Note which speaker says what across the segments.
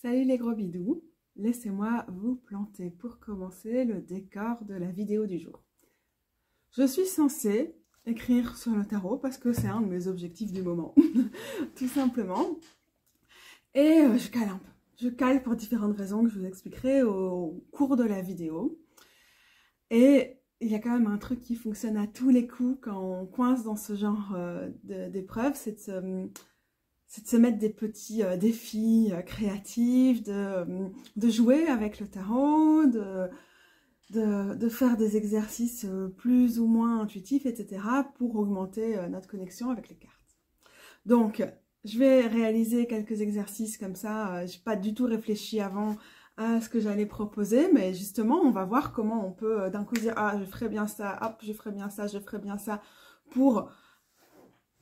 Speaker 1: Salut les gros bidous, laissez-moi vous planter pour commencer le décor de la vidéo du jour. Je suis censée écrire sur le tarot parce que c'est un de mes objectifs du moment, tout simplement. Et je cale un peu. Je cale pour différentes raisons que je vous expliquerai au cours de la vidéo. Et il y a quand même un truc qui fonctionne à tous les coups quand on coince dans ce genre d'épreuve, c'est de se mettre des petits défis créatifs, de jouer avec le tarot, de faire des exercices plus ou moins intuitifs, etc. pour augmenter notre connexion avec les cartes. Donc, je vais réaliser quelques exercices comme ça. Je n'ai pas du tout réfléchi avant à ce que j'allais proposer, mais justement, on va voir comment on peut d'un coup dire « Ah, je ferai bien ça, hop, je ferai bien ça, je ferai bien ça » pour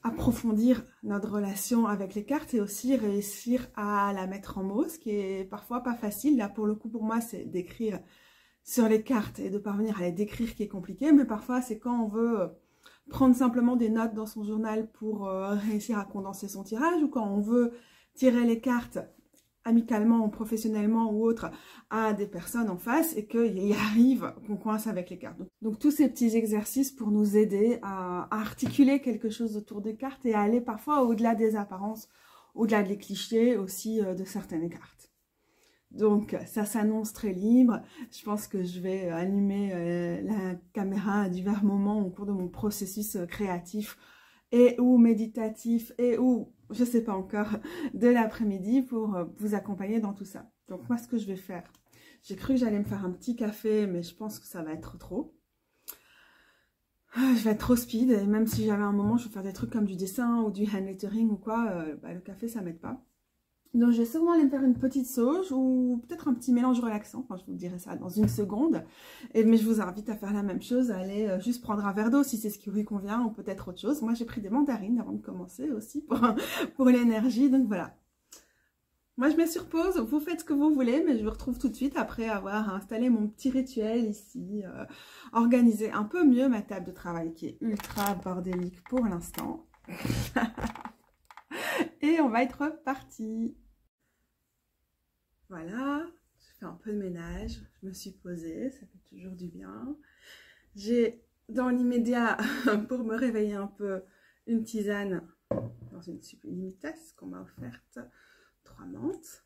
Speaker 1: approfondir notre relation avec les cartes et aussi réussir à la mettre en mots, ce qui est parfois pas facile. Là, pour le coup, pour moi, c'est d'écrire sur les cartes et de parvenir à les décrire qui est compliqué, mais parfois, c'est quand on veut prendre simplement des notes dans son journal pour réussir à condenser son tirage, ou quand on veut tirer les cartes amicalement ou professionnellement ou autre à des personnes en face et qu'il arrive qu'on coince avec les cartes. Donc tous ces petits exercices pour nous aider à articuler quelque chose autour des cartes et à aller parfois au-delà des apparences, au-delà des clichés aussi de certaines cartes. Donc ça s'annonce très libre. Je pense que je vais allumer la caméra à divers moments au cours de mon processus créatif et ou méditatif et ou je sais pas encore de l'après-midi pour vous accompagner dans tout ça. Donc moi ce que je vais faire, j'ai cru que j'allais me faire un petit café mais je pense que ça va être trop. Je vais être trop speed et même si j'avais un moment je vais faire des trucs comme du dessin ou du hand lettering ou quoi, le café ça m'aide pas. Donc je vais sûrement aller me faire une petite sauge ou peut-être un petit mélange relaxant, enfin je vous dirai ça dans une seconde. Mais je vous invite à faire la même chose, à aller juste prendre un verre d'eau si c'est ce qui vous convient ou peut-être autre chose. Moi j'ai pris des mandarines avant de commencer aussi pour l'énergie, donc voilà. Moi je mets sur pause, vous faites ce que vous voulez, mais je vous retrouve tout de suite après avoir installé mon petit rituel ici, organisé un peu mieux ma table de travail qui est ultra bordélique pour l'instant. Et on va être parti. Voilà, je fais un peu de ménage, je me suis posée, ça fait toujours du bien. J'ai dans l'immédiat, pour me réveiller un peu, une tisane dans une sublime tasse qu'on m'a offerte, 3 menthes.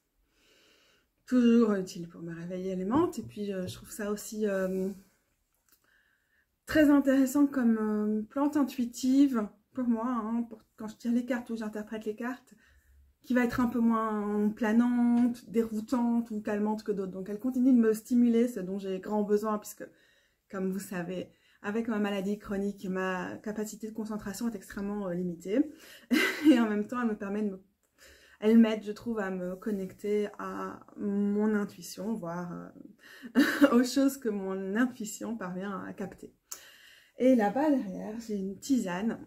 Speaker 1: Toujours utile pour me réveiller les menthes. Et puis je trouve ça aussi très intéressant comme plante intuitive pour moi, hein, quand je tire les cartes ou j'interprète les cartes, qui va être un peu moins planante, déroutante ou calmante que d'autres. Donc elle continue de me stimuler, ce dont j'ai grand besoin, puisque, comme vous savez, avec ma maladie chronique, ma capacité de concentration est extrêmement limitée. Et en même temps, elle me permet elle m'aide, je trouve, à me connecter à mon intuition, voire aux choses que mon intuition parvient à capter. Et là-bas, derrière, j'ai une tisane.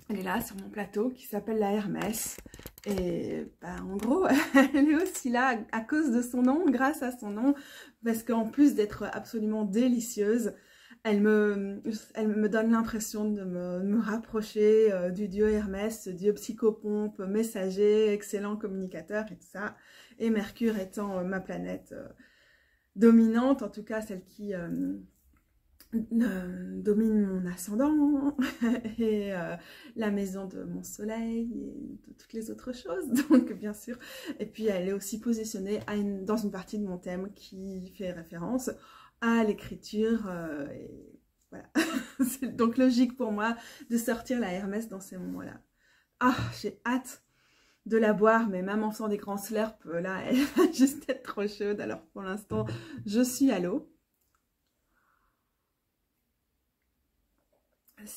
Speaker 1: Elle est là sur mon plateau qui s'appelle la Hermès et en gros elle est aussi là à cause de son nom, grâce à son nom, parce qu'en plus d'être absolument délicieuse, elle me donne l'impression de me rapprocher du dieu Hermès, ce dieu psychopompe, messager, excellent communicateur et tout ça, et Mercure étant ma planète dominante, en tout cas celle qui domine mon ascendant et la maison de mon soleil et de toutes les autres choses, donc bien sûr. Et puis elle est aussi positionnée dans une partie de mon thème qui fait référence à l'écriture et voilà. C'est donc logique pour moi de sortir la Hermès dans ces moments-là. Ah, j'ai hâte de la boire, mais même en faisant des grands slurps, là, elle va juste être trop chaude. Alors pour l'instant, je suis à l'eau.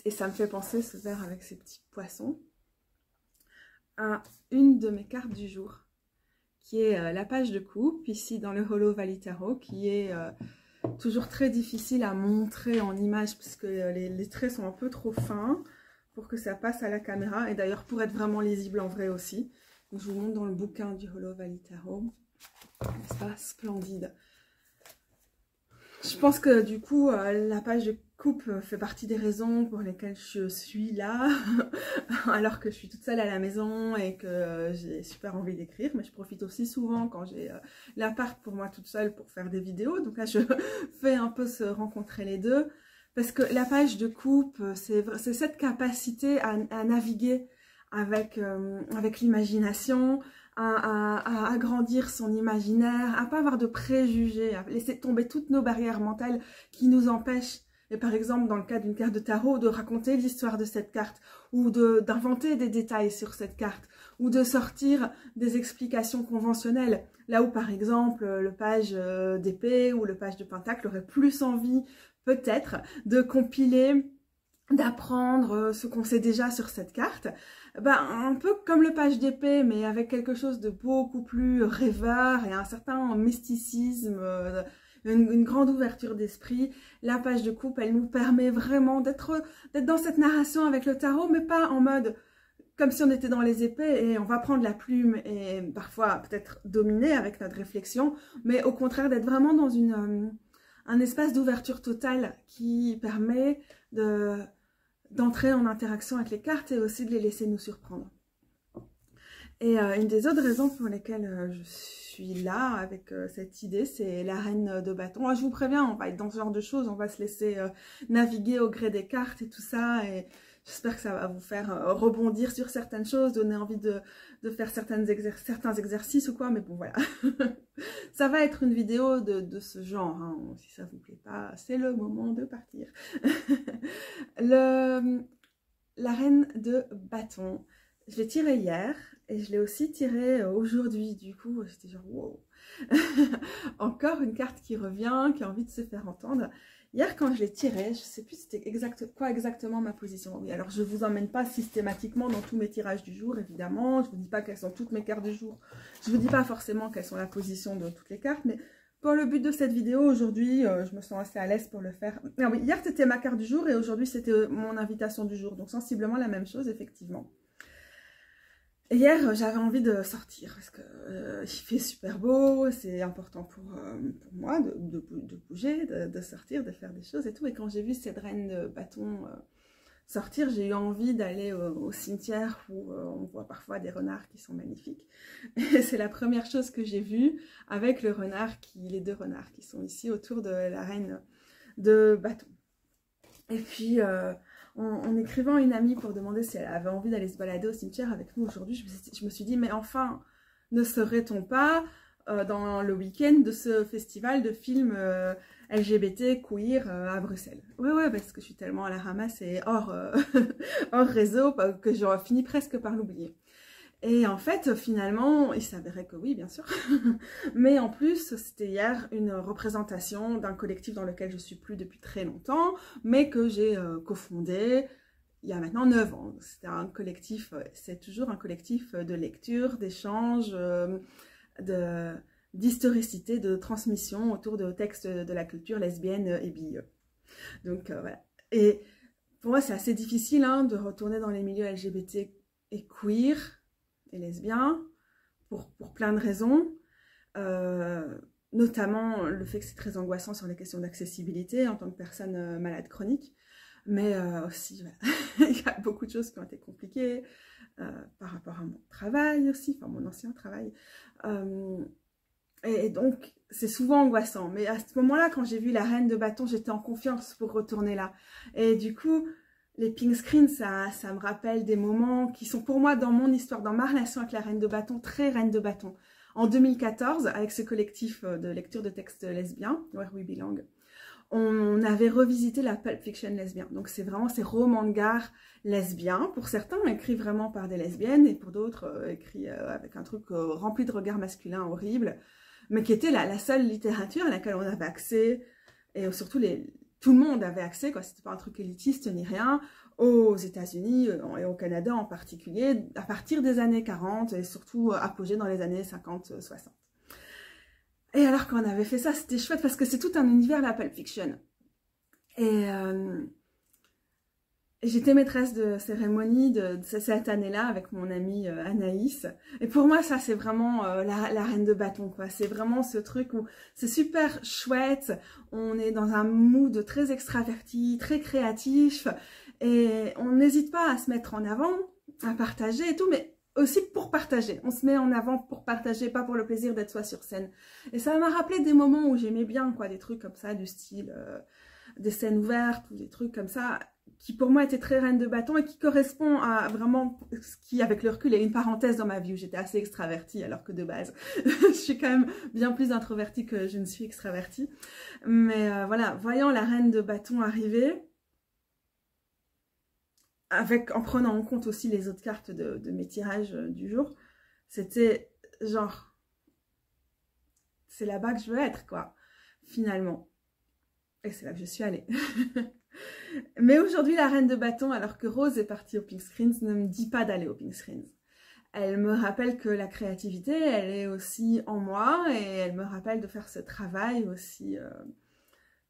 Speaker 1: Et ça me fait penser, ce verre avec ces petits poissons, à une de mes cartes du jour, qui est la page de coupe, ici dans le Holo Valley Tarot, qui est toujours très difficile à montrer en image, puisque les traits sont un peu trop fins pour que ça passe à la caméra, et d'ailleurs pour être vraiment lisible en vrai aussi. Donc, je vous montre dans le bouquin du Holo Valley Tarot, n'est-ce pas, splendide. Je pense que du coup, la page de coupe fait partie des raisons pour lesquelles je suis là, alors que je suis toute seule à la maison et que j'ai super envie d'écrire, mais je profite aussi souvent quand j'ai l'appart pour moi toute seule pour faire des vidéos, donc là je fais un peu se rencontrer les deux, parce que la page de coupe, c'est cette capacité à naviguer avec l'imagination, à agrandir son imaginaire, à pas avoir de préjugés, à laisser tomber toutes nos barrières mentales qui nous empêchent, et par exemple dans le cas d'une carte de tarot, de raconter l'histoire de cette carte, ou d'inventer des détails sur cette carte, ou de sortir des explications conventionnelles, là où par exemple le page d'épée ou le page de pentacle aurait plus envie peut-être de compiler, d'apprendre ce qu'on sait déjà sur cette carte, un peu comme le page d'épée, mais avec quelque chose de beaucoup plus rêveur et un certain mysticisme, une grande ouverture d'esprit. La page de coupe, elle nous permet vraiment d'être dans cette narration avec le tarot, mais pas en mode comme si on était dans les épées et on va prendre la plume et parfois peut-être dominer avec notre réflexion, mais au contraire d'être vraiment dans un espace d'ouverture totale qui permet d'entrer en interaction avec les cartes et aussi de les laisser nous surprendre. Et une des autres raisons pour lesquelles je suis là avec cette idée, c'est la reine de bâton. Je vous préviens, on va être dans ce genre de choses, on va se laisser naviguer au gré des cartes et tout ça, et j'espère que ça va vous faire rebondir sur certaines choses, donner envie de faire certains exercices ou quoi, mais bon voilà. Ça va être une vidéo de ce genre, hein. Si ça vous plaît pas, c'est le moment de partir. La reine de bâton, je l'ai tirée hier et je l'ai aussi tirée aujourd'hui, du coup j'étais genre wow. Encore une carte qui revient, qui a envie de se faire entendre. Hier quand je l'ai tirée, je sais plus c'était quoi exactement ma position. Oui, alors je vous emmène pas systématiquement dans tous mes tirages du jour, évidemment, je vous dis pas quelles sont toutes mes cartes du jour, je vous dis pas forcément quelles sont la position de toutes les cartes, mais pour le but de cette vidéo, aujourd'hui, je me sens assez à l'aise pour le faire. Ah oui, hier c'était ma carte du jour et aujourd'hui c'était mon invitation du jour, donc sensiblement la même chose, effectivement. Et hier, j'avais envie de sortir parce que il fait super beau, c'est important pour moi de bouger, de sortir, de faire des choses et tout. Et quand j'ai vu cette reine de bâton sortir, j'ai eu envie d'aller au cimetière où on voit parfois des renards qui sont magnifiques. Et c'est la première chose que j'ai vue avec les deux renards qui sont ici autour de la reine de bâton. Et puis, en écrivant à une amie pour demander si elle avait envie d'aller se balader au cimetière avec nous aujourd'hui, je me suis dit, mais enfin, ne serait-on pas dans le week-end de ce festival de films LGBT queer à Bruxelles? Ouais, parce que je suis tellement à la ramasse et hors réseau que j'aurais fini presque par l'oublier. Et en fait, finalement, il s'avérait que oui, bien sûr. Mais en plus, c'était hier une représentation d'un collectif dans lequel je suis plus depuis très longtemps, mais que j'ai cofondé il y a maintenant 9 ans. C'était un collectif, c'est toujours un collectif de lecture, d'échange, d'historicité, de transmission autour de textes de la culture lesbienne et bi. Donc voilà. Et pour moi, c'est assez difficile de retourner dans les milieux LGBT et queer et lesbiens, pour plein de raisons, notamment le fait que c'est très angoissant sur les questions d'accessibilité en tant que personne malade chronique, mais aussi, il y a beaucoup de choses qui ont été compliquées par rapport à mon travail aussi, enfin mon ancien travail, et donc c'est souvent angoissant, mais à ce moment-là, quand j'ai vu la reine de bâton, j'étais en confiance pour retourner là, et du coup, les pink screens, ça me rappelle des moments qui sont pour moi dans mon histoire, dans ma relation avec la reine de bâton, très reine de bâton. En 2014, avec ce collectif de lecture de textes lesbiens, Where We Belong, on avait revisité la Pulp Fiction lesbien. Donc c'est vraiment ces romans de gare lesbiens, pour certains écrits vraiment par des lesbiennes, et pour d'autres écrits avec un truc rempli de regards masculins horribles, mais qui était la seule littérature à laquelle on avait accès, et surtout tout le monde avait accès, quoi. C'était pas un truc élitiste ni rien, aux États-Unis et au Canada en particulier, à partir des années 40 et surtout apogée dans les années 50-60. Et alors qu'on avait fait ça, c'était chouette parce que c'est tout un univers, la Pulp Fiction. Et J'étais maîtresse de cérémonie de cette année-là avec mon amie Anaïs. Et pour moi, ça, c'est vraiment la reine de bâton, quoi. C'est vraiment ce truc où c'est super chouette. On est dans un mood très extraverti, très créatif. Et on n'hésite pas à se mettre en avant, à partager et tout, mais aussi pour partager. On se met en avant pour partager, pas pour le plaisir d'être soi sur scène. Et ça m'a rappelé des moments où j'aimais bien, quoi, des trucs comme ça, du style des scènes ouvertes ou des trucs comme ça, qui pour moi étaient très reine de bâton et qui correspond à vraiment ce qui, avec le recul, est une parenthèse dans ma vie où j'étais assez extravertie, alors que de base, je suis quand même bien plus introvertie que je ne suis extravertie. Mais voilà, voyant la reine de bâton arriver, en prenant en compte aussi les autres cartes de mes tirages du jour, c'était genre, c'est là-bas que je veux être, quoi, finalement. Et c'est là que je suis allée. Mais aujourd'hui, la reine de bâton, alors que Rose est partie au Pink Screens, ne me dit pas d'aller au Pink Screens. Elle me rappelle que la créativité, elle est aussi en moi, et elle me rappelle de faire ce travail aussi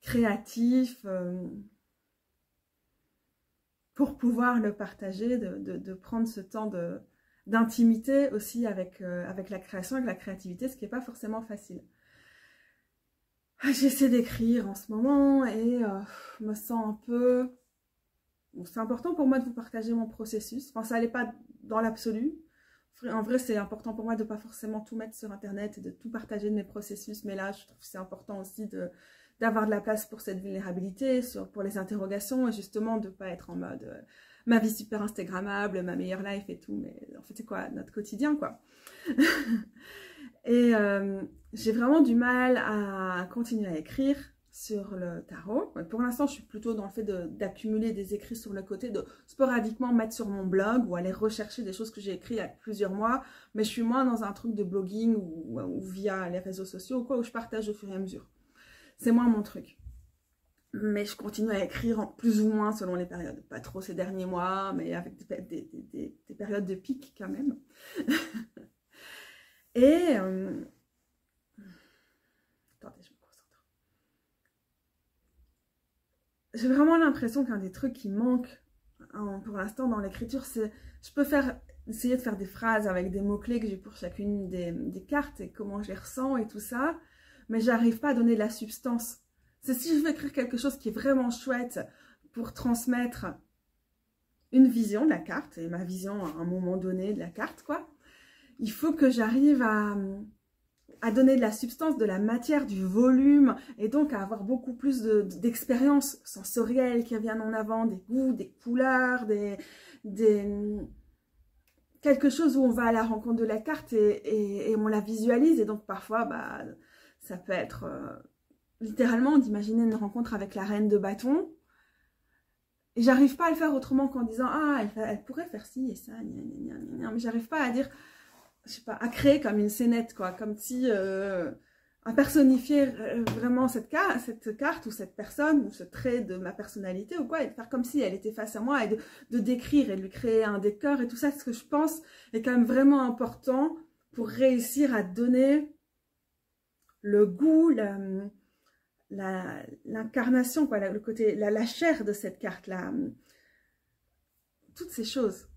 Speaker 1: créatif, pour pouvoir le partager, de prendre ce temps d'intimité aussi avec la création, avec la créativité, ce qui n'est pas forcément facile. J'essaie d'écrire en ce moment et je me sens un peu... Bon, c'est important pour moi de vous partager mon processus. Enfin, ça n'allait pas dans l'absolu. En vrai, c'est important pour moi de ne pas forcément tout mettre sur Internet et de tout partager de mes processus. Mais là, je trouve que c'est important aussi d'avoir de la place pour cette vulnérabilité, pour les interrogations et justement de ne pas être en mode ma vie super instagrammable, ma meilleure life et tout. Mais en fait, c'est quoi notre quotidien, quoi. Et j'ai vraiment du mal à continuer à écrire sur le tarot. Pour l'instant, je suis plutôt dans le fait d'accumuler des écrits sur le côté, de sporadiquement mettre sur mon blog ou aller rechercher des choses que j'ai écrites il y a plusieurs mois. Mais je suis moins dans un truc de blogging ou via les réseaux sociaux ou quoi, où je partage au fur et à mesure. C'est moins mon truc. Mais je continue à écrire plus ou moins selon les périodes. Pas trop ces derniers mois, mais avec des périodes de pic quand même. Et... attendez, je me concentre. J'ai vraiment l'impression qu'un des trucs qui manque pour l'instant dans l'écriture, c'est... Je peux essayer de faire des phrases avec des mots-clés que j'ai pour chacune des cartes et comment je les ressens et tout ça, mais j'arrive pas à donner de la substance. C'est si je veux écrire quelque chose qui est vraiment chouette pour transmettre une vision de la carte, et ma vision à un moment donné de la carte, quoi. Il faut que j'arrive à donner de la substance, de la matière, du volume, et donc à avoir beaucoup plus d'expériences sensorielles qui reviennent en avant, des goûts, des couleurs, quelque chose où on va à la rencontre de la carte et on la visualise. Et donc parfois, bah, ça peut être littéralement d'imaginer une rencontre avec la reine de bâton. Et j'arrive pas à le faire autrement qu'en disant « Ah, elle pourrait faire ci et ça, gna, gna, gna, gna. » Mais j'arrive pas à dire... je sais pas, à créer comme une scénette, quoi, comme si, à personnifier vraiment cette carte ou cette personne ou ce trait de ma personnalité ou quoi, et de faire comme si elle était face à moi et de décrire et de lui créer un décor et tout ça, ce que je pense est quand même vraiment important pour réussir à donner le goût, l'incarnation, quoi, le côté, la chair de cette carte-là, toutes ces choses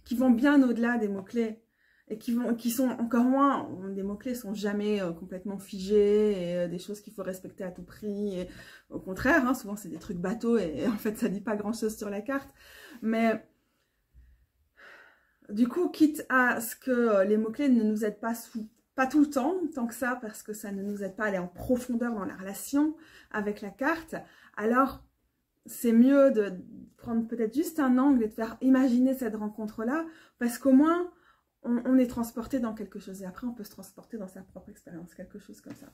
Speaker 1: qui vont bien au-delà des mots-clés. Et qui sont encore moins, des mots-clés sont jamais complètement figés et des choses qu'il faut respecter à tout prix. Et, au contraire, hein, souvent c'est des trucs bateaux et en fait ça dit pas grand-chose sur la carte. Mais du coup, quitte à ce que les mots-clés ne nous aident pas tout le temps, tant que ça, parce que ça ne nous aide pas à aller en profondeur dans la relation avec la carte, alors c'est mieux de prendre peut-être juste un angle et de faire imaginer cette rencontre-là, parce qu'au moins... on est transporté dans quelque chose et après on peut se transporter dans sa propre expérience, quelque chose comme ça.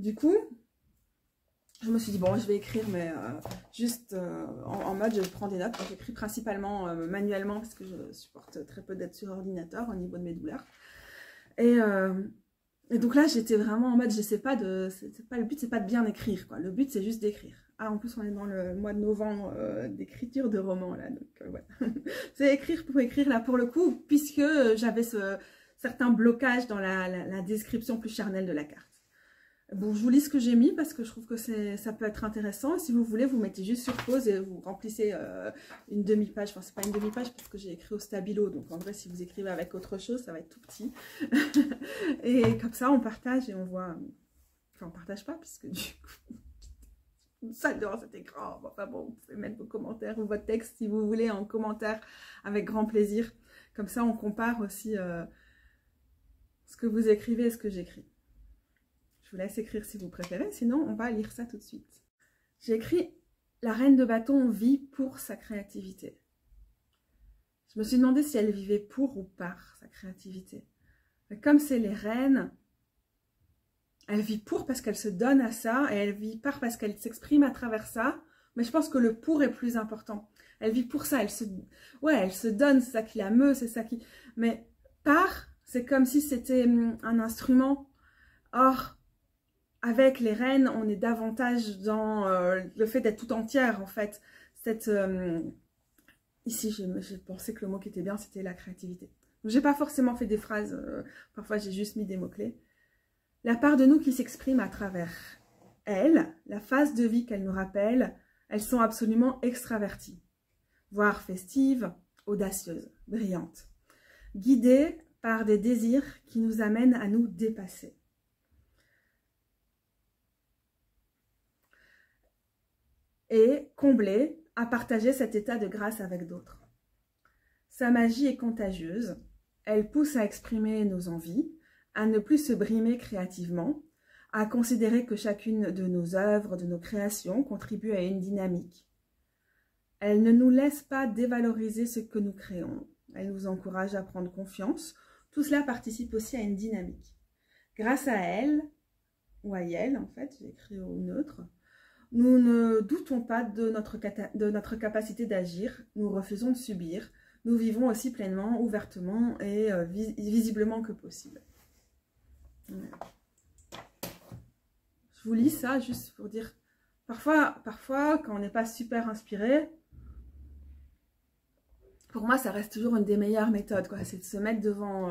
Speaker 1: Du coup, je me suis dit bon, je vais écrire mais juste en mode je prends des notes. J'écris principalement manuellement parce que je supporte très peu d'être sur ordinateur au niveau de mes douleurs. Et donc là j'étais vraiment en mode je sais pas le but c'est pas de bien écrire, quoi. Le but c'est juste d'écrire. Ah, en plus on est dans le mois de novembre d'écriture de romans là, donc ouais. C'est écrire pour écrire là pour le coup, puisque j'avais certains blocages dans la description plus charnelle de la carte. Bon, je vous lis ce que j'ai mis parce que je trouve que ça peut être intéressant. Et si vous voulez, vous mettez juste sur pause et vous remplissez une demi-page. Enfin, c'est pas une demi-page parce que j'ai écrit au stabilo. Donc, en vrai, si vous écrivez avec autre chose, ça va être tout petit. Et comme ça, on partage et on voit... Enfin, on partage pas puisque du coup... ça devant cet écran. Enfin bon, vous pouvez mettre vos commentaires ou votre texte si vous voulez en commentaire avec grand plaisir. Comme ça, on compare aussi ce que vous écrivez et ce que j'écris. Je vous laisse écrire si vous préférez, sinon on va lire ça tout de suite. J'ai écrit « La reine de bâton vit pour sa créativité ». Je me suis demandé si elle vivait pour ou par sa créativité. Mais comme c'est les reines, elle vit pour parce qu'elle se donne à ça, et elle vit par parce qu'elle s'exprime à travers ça, mais je pense que le pour est plus important. Elle vit pour ça, elle se donne, c'est ça qui la meut, c'est ça qui... Mais par, c'est comme si c'était un instrument. Or, avec les reines, on est davantage dans le fait d'être tout entière, en fait. Ici, j'ai pensé que le mot qui était bien, c'était la créativité. J'ai pas forcément fait des phrases, parfois j'ai juste mis des mots-clés. La part de nous qui s'exprime à travers elles, la phase de vie qu'elles nous rappellent, elles sont absolument extraverties, voire festives, audacieuses, brillantes, guidées par des désirs qui nous amènent à nous dépasser. Et comblée à partager cet état de grâce avec d'autres. Sa magie est contagieuse, elle pousse à exprimer nos envies, à ne plus se brimer créativement, à considérer que chacune de nos œuvres, de nos créations contribue à une dynamique. Elle ne nous laisse pas dévaloriser ce que nous créons, elle nous encourage à prendre confiance, tout cela participe aussi à une dynamique. Grâce à elle, ou à elle en fait, j'ai écrit au neutre, nous ne doutons pas de notre capacité d'agir, nous refusons de subir, nous vivons aussi pleinement, ouvertement et visiblement que possible. Voilà. Je vous lis ça juste pour dire, parfois quand on n'est pas super inspiré, pour moi ça reste toujours une des meilleures méthodes, c'est de se mettre devant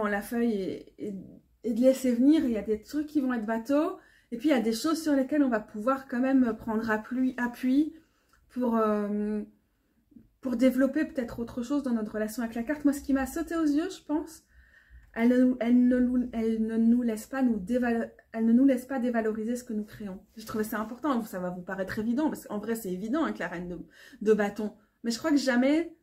Speaker 1: la feuille et de laisser venir. Il y a des trucs qui vont être bateaux. Et puis, il y a des choses sur lesquelles on va pouvoir quand même prendre appui pour développer peut-être autre chose dans notre relation avec la carte. Moi, ce qui m'a sauté aux yeux, je pense, elle ne nous laisse pas dévaloriser ce que nous créons. Je trouvais ça important. Ça va vous paraître évident, parce qu'en vrai, c'est évident avec la reine de bâton. Mais je crois que jamais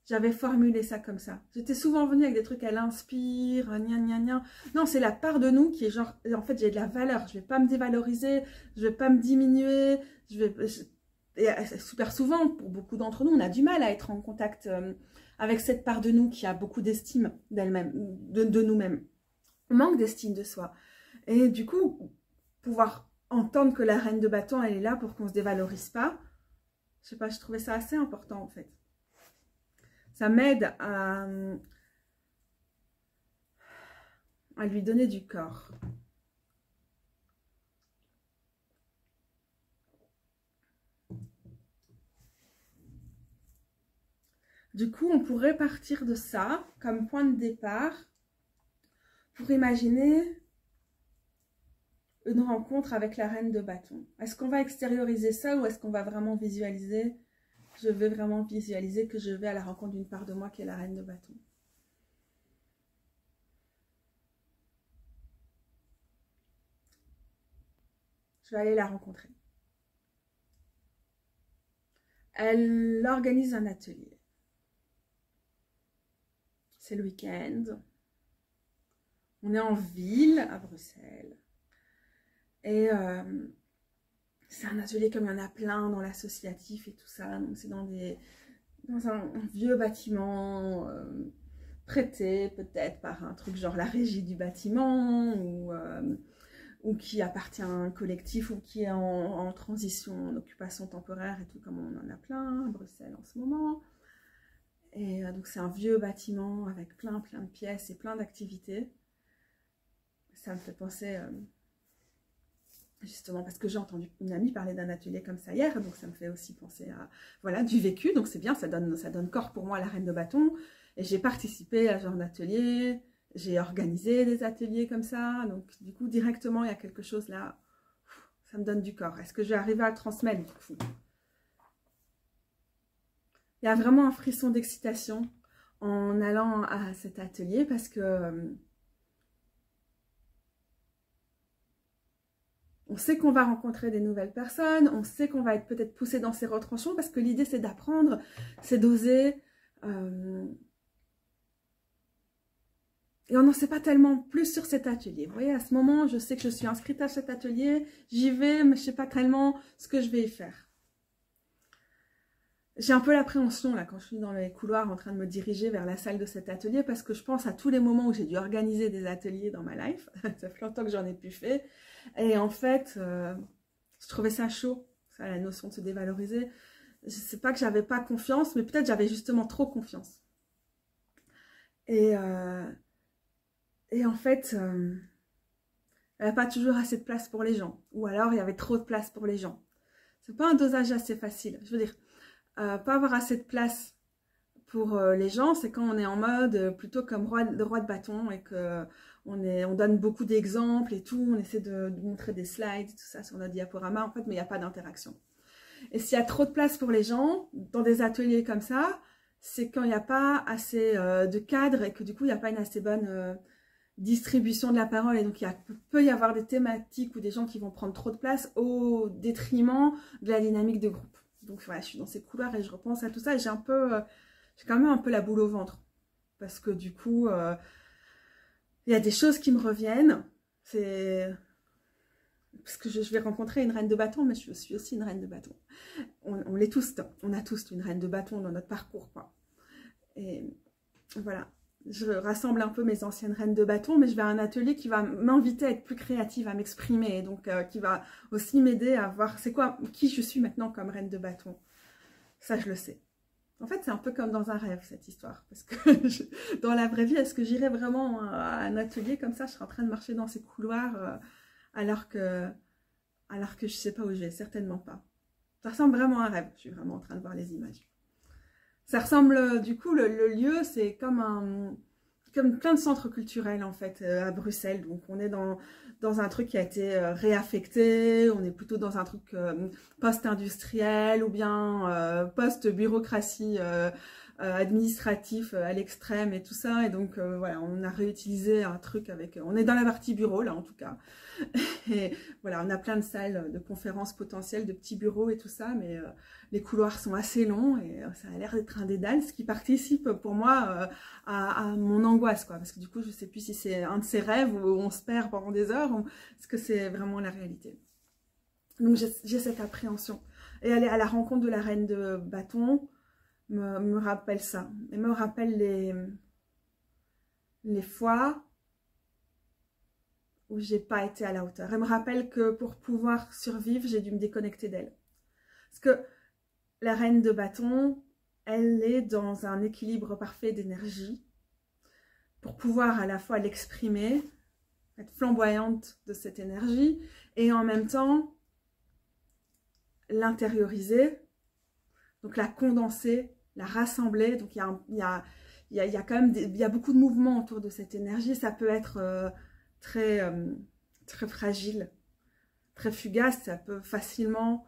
Speaker 1: j'avais formulé ça comme ça. J'étais souvent venue avec des trucs, elle inspire, gna gna gna. Non, c'est la part de nous qui est genre, en fait, j'ai de la valeur. Je vais pas me dévaloriser, je vais pas me diminuer. Et super souvent, pour beaucoup d'entre nous, on a du mal à être en contact avec cette part de nous qui a beaucoup d'estime d'elle-même, de nous-mêmes. On manque d'estime de soi. Et du coup, pouvoir entendre que la reine de bâton, elle est là pour qu'on se dévalorise pas, je sais pas, je trouvais ça assez important en fait. Ça m'aide à lui donner du corps. Du coup, on pourrait partir de ça comme point de départ pour imaginer une rencontre avec la reine de bâton. Est-ce qu'on va extérioriser ça ou est-ce qu'on va vraiment visualiser? Je vais vraiment visualiser que je vais à la rencontre d'une part de moi qui est la reine de bâton. Je vais aller la rencontrer. Elle organise un atelier. C'est le week-end. On est en ville, à Bruxelles. Et c'est un atelier comme il y en a plein dans l'associatif et tout ça. Donc c'est dans un vieux bâtiment prêté peut-être par un truc genre la régie du bâtiment ou qui appartient à un collectif ou qui est en transition, en occupation temporaire et tout, comme on en a plein à Bruxelles en ce moment. Et donc c'est un vieux bâtiment avec plein de pièces et plein d'activités. Ça me fait penser... justement parce que j'ai entendu une amie parler d'un atelier comme ça hier, donc ça me fait aussi penser à voilà, du vécu, donc c'est bien, ça donne corps pour moi à la reine de bâton, et j'ai participé à ce genre d'atelier, J'ai organisé des ateliers comme ça, donc du coup, directement, il y a quelque chose là, ça me donne du corps. Est-ce que je vais arriver à le transmettre du coup? Il y a vraiment un frisson d'excitation en allant à cet atelier parce que on sait qu'on va rencontrer des nouvelles personnes, on sait qu'on va être peut-être poussé dans ses retranchements parce que l'idée c'est d'apprendre, c'est d'oser. Et on n'en sait pas tellement plus sur cet atelier. Vous voyez, à ce moment, je sais que je suis inscrite à cet atelier, j'y vais, mais je ne sais pas tellement ce que je vais y faire. J'ai un peu l'appréhension là quand je suis dans les couloirs en train de me diriger vers la salle de cet atelier parce que je pense à tous les moments où j'ai dû organiser des ateliers dans ma life. Ça fait longtemps que j'en ai plus fait. Et en fait, je trouvais ça chaud, ça, la notion de se dévaloriser. Je sais pas que j'avais pas confiance, mais peut-être j'avais justement trop confiance. Et en fait, il n'y avait pas toujours assez de place pour les gens. Ou alors, il y avait trop de place pour les gens. C'est pas un dosage assez facile. Je veux dire, pas avoir assez de place pour les gens, c'est quand on est en mode plutôt comme le roi de bâton et qu'on donne beaucoup d'exemples et tout, on essaie de montrer des slides, tout ça sur notre diaporama, en fait, mais il n'y a pas d'interaction. Et s'il y a trop de place pour les gens, dans des ateliers comme ça, c'est quand il n'y a pas assez de cadre et que du coup, il n'y a pas une assez bonne distribution de la parole. Et donc, il peut y avoir des thématiques ou des gens qui vont prendre trop de place au détriment de la dynamique de groupe. Donc voilà, je suis dans ces couloirs et je repense à tout ça et j'ai quand même un peu la boule au ventre. Parce que du coup, il y a des choses qui me reviennent. Parce que je vais rencontrer une reine de bâton, mais je suis aussi une reine de bâton. On l'est tous, on a tous une reine de bâton dans notre parcours, quoi. Et voilà, je rassemble un peu mes anciennes reines de bâton, mais je vais à un atelier qui va m'inviter à être plus créative, à m'exprimer, et donc qui va aussi m'aider à voir qui je suis maintenant comme reine de bâton. Ça, je le sais. En fait, c'est un peu comme dans un rêve, cette histoire. Parce que dans la vraie vie, est-ce que j'irais vraiment à un atelier comme ça? Je serais en train de marcher dans ces couloirs alors que je ne sais pas où je vais. Certainement pas. Ça ressemble vraiment à un rêve. Je suis vraiment en train de voir les images. Ça ressemble, du coup, le lieu, c'est comme plein de centres culturels, en fait, à Bruxelles. Donc, on est dans un truc qui a été réaffecté, on est plutôt dans un truc post-industriel ou bien post-bureaucratie administratif à l'extrême et tout ça. Et donc, voilà, on a réutilisé un truc on est dans la partie bureau, là, en tout cas. Et voilà, on a plein de salles de conférences potentielles, de petits bureaux et tout ça, mais les couloirs sont assez longs et ça a l'air d'être un dédale, ce qui participe pour moi à mon angoisse, quoi. Parce que du coup, je ne sais plus si c'est un de ces rêves où on se perd pendant des heures ou est-ce que c'est vraiment la réalité. Donc j'ai cette appréhension. Et aller à la rencontre de la reine de bâton me rappelle ça. Et me rappelle les fois où j'ai pas été à la hauteur. Elle me rappelle que pour pouvoir survivre, j'ai dû me déconnecter d'elle. Parce que la reine de bâton, elle est dans un équilibre parfait d'énergie pour pouvoir à la fois l'exprimer, être flamboyante de cette énergie et en même temps l'intérioriser, donc la condenser, la rassembler. Donc il y a quand même il y a beaucoup de mouvements autour de cette énergie. Ça peut être très fragile, très fugace, ça peut facilement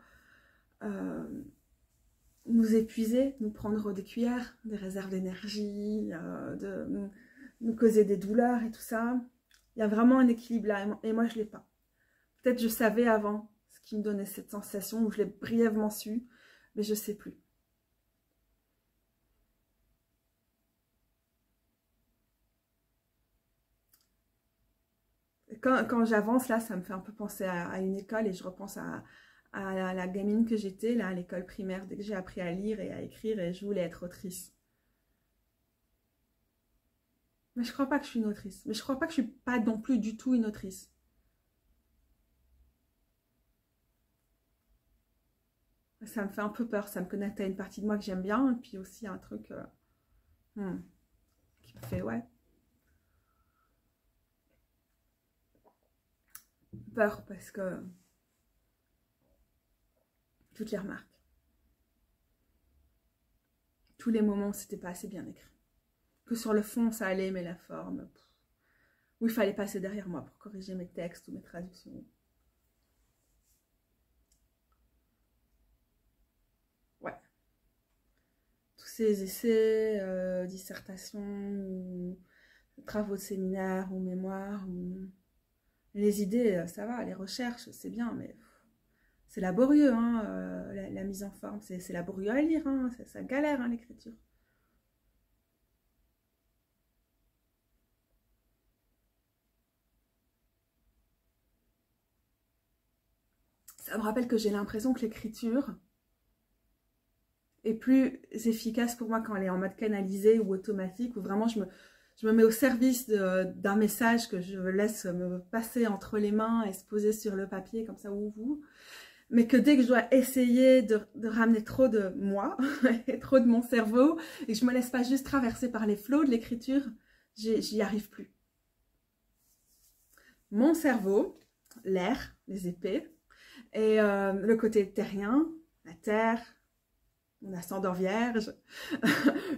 Speaker 1: nous épuiser, nous prendre des cuillères, des réserves d'énergie, nous causer des douleurs et tout ça. Il y a vraiment un équilibre là, et moi je ne l'ai pas. Peut-être je savais avant ce qui me donnait cette sensation, ou je l'ai brièvement su, mais je ne sais plus. Quand j'avance là, ça me fait un peu penser à une école et je repense à la gamine que j'étais, là, à l'école primaire, dès que j'ai appris à lire et à écrire et je voulais être autrice. Mais je crois pas que je suis une autrice. Mais je crois pas que je suis pas non plus du tout une autrice. Ça me fait un peu peur, ça me connecte à une partie de moi que j'aime bien, et puis aussi un truc qui me fait, ouais, peur, parce que toutes les remarques, tous les moments où c'était pas assez bien écrit. Que sur le fond, ça allait, mais la forme, où il fallait passer derrière moi pour corriger mes textes ou mes traductions. Ouais. Tous ces essais, dissertations, ou travaux de séminaire ou mémoire, ou... les idées, ça va, les recherches, c'est bien, mais c'est laborieux, hein, la mise en forme, c'est laborieux à lire, hein, ça galère, hein, l'écriture. Ça me rappelle que j'ai l'impression que l'écriture est plus efficace pour moi quand elle est en mode canalisé ou automatique, où vraiment je me mets au service d'un message que je laisse me passer entre les mains et se poser sur le papier comme ça, ou mais que dès que je dois essayer de ramener trop de moi et trop de mon cerveau, et que je me laisse pas juste traverser par les flots de l'écriture, j'y arrive plus. Mon cerveau, l'air, les épées, et le côté terrien, la terre, mon ascendant vierge,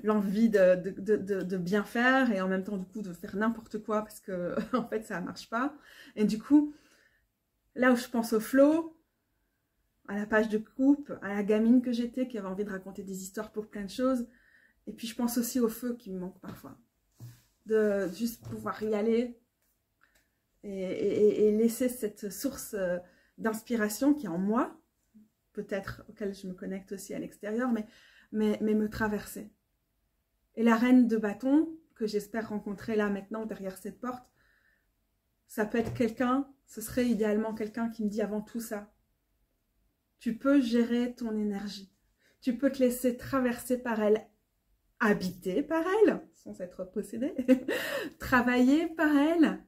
Speaker 1: l'envie de bien faire et en même temps du coup de faire n'importe quoi parce que en fait ça marche pas. Et du coup, là où je pense au flow, à la page de coupe, à la gamine que j'étais qui avait envie de raconter des histoires pour plein de choses, et puis je pense aussi au feu qui me manque parfois, de juste pouvoir y aller et laisser cette source d'inspiration qui est en moi, peut-être auquel je me connecte aussi à l'extérieur, mais me traverser. Et la reine de bâton, que j'espère rencontrer là maintenant derrière cette porte, ça peut être quelqu'un, ce serait idéalement quelqu'un qui me dit avant tout ça. Tu peux gérer ton énergie. Tu peux te laisser traverser par elle, habiter par elle, sans être possédé, travailler par elle,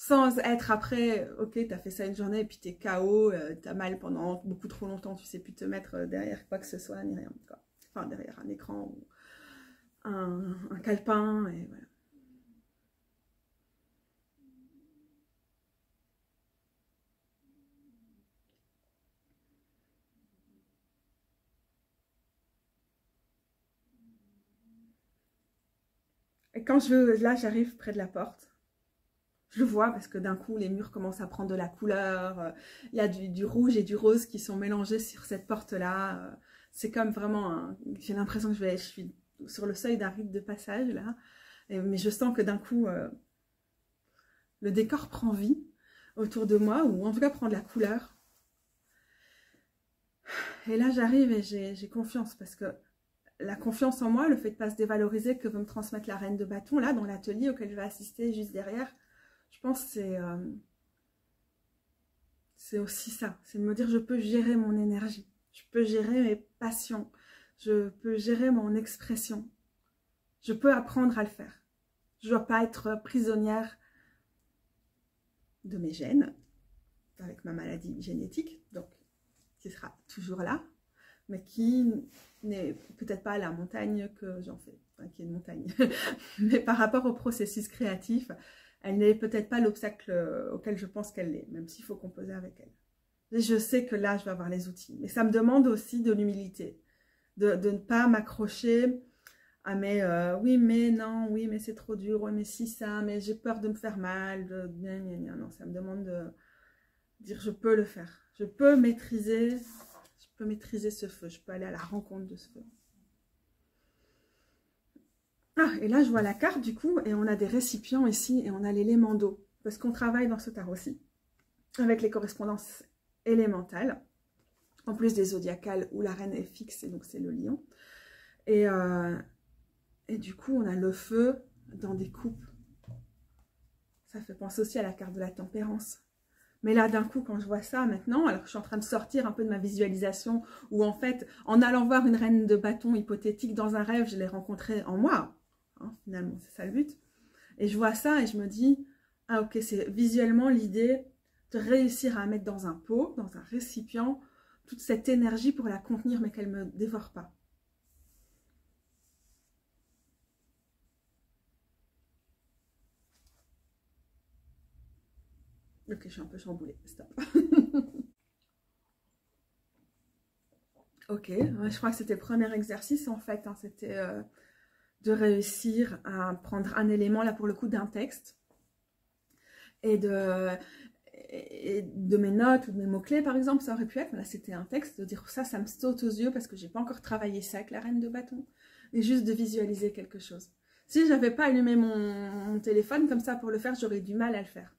Speaker 1: sans être après, ok, t'as fait ça une journée et puis t'es KO, t'as mal pendant beaucoup trop longtemps, tu sais plus te mettre derrière quoi que ce soit, ni rien, quoi. Enfin, derrière un écran ou un calepin, et voilà. Et quand là, j'arrive près de la porte, je le vois parce que d'un coup, les murs commencent à prendre de la couleur. Il y a du rouge et du rose qui sont mélangés sur cette porte-là. C'est comme vraiment, j'ai l'impression que je suis sur le seuil d'un rite de passage, là. Mais je sens que d'un coup, le décor prend vie autour de moi, ou en tout cas prend de la couleur. Et là, j'arrive et j'ai confiance parce que la confiance en moi, le fait de ne pas se dévaloriser que veut me transmettre la reine de bâton, là, dans l'atelier auquel je vais assister juste derrière, je pense que c'est aussi ça. C'est de me dire, je peux gérer mon énergie, je peux gérer mes passions, je peux gérer mon expression. Je peux apprendre à le faire. Je ne dois pas être prisonnière de mes gènes, avec ma maladie génétique, donc qui sera toujours là, mais qui n'est peut-être pas la montagne que j'en fais, enfin, qui est une montagne. Mais par rapport au processus créatif, elle n'est peut-être pas l'obstacle auquel je pense qu'elle l'est, même s'il faut composer avec elle. Et je sais que là, je vais avoir les outils. Mais ça me demande aussi de l'humilité, de ne pas m'accrocher à mes oui, mais non, oui, mais c'est trop dur, oui, mais si ça, mais j'ai peur de me faire mal. Non, ça me demande de dire je peux le faire. Je peux maîtriser ce feu, je peux aller à la rencontre de ce feu. Ah, et là je vois la carte du coup, et on a des récipients ici, et on a l'élément d'eau, parce qu'on travaille dans ce tarot-ci, avec les correspondances élémentales, en plus des zodiacales où la reine est fixe, et donc c'est le lion. Et du coup on a le feu dans des coupes. Ça fait penser aussi à la carte de la tempérance. Mais là, d'un coup, quand je vois ça maintenant, alors que je suis en train de sortir un peu de ma visualisation, où en fait, en allant voir une reine de bâton hypothétique dans un rêve, je l'ai rencontrée en moi. Hein, finalement, c'est ça le but. Et je vois ça et je me dis, ah ok, c'est visuellement l'idée de réussir à mettre dans un pot, dans un récipient, toute cette énergie pour la contenir, mais qu'elle ne me dévore pas. Ok, je suis un peu chamboulée, stop. Ok, je crois que c'était le premier exercice en fait, hein, c'était de réussir à prendre un élément, là pour le coup, d'un texte, et de mes notes ou de mes mots-clés, par exemple, ça aurait pu être, là c'était un texte, de dire ça me saute aux yeux parce que j'ai pas encore travaillé ça avec la reine de bâton, et juste de visualiser quelque chose. Si j'avais pas allumé mon téléphone comme ça pour le faire, j'aurais du mal à le faire.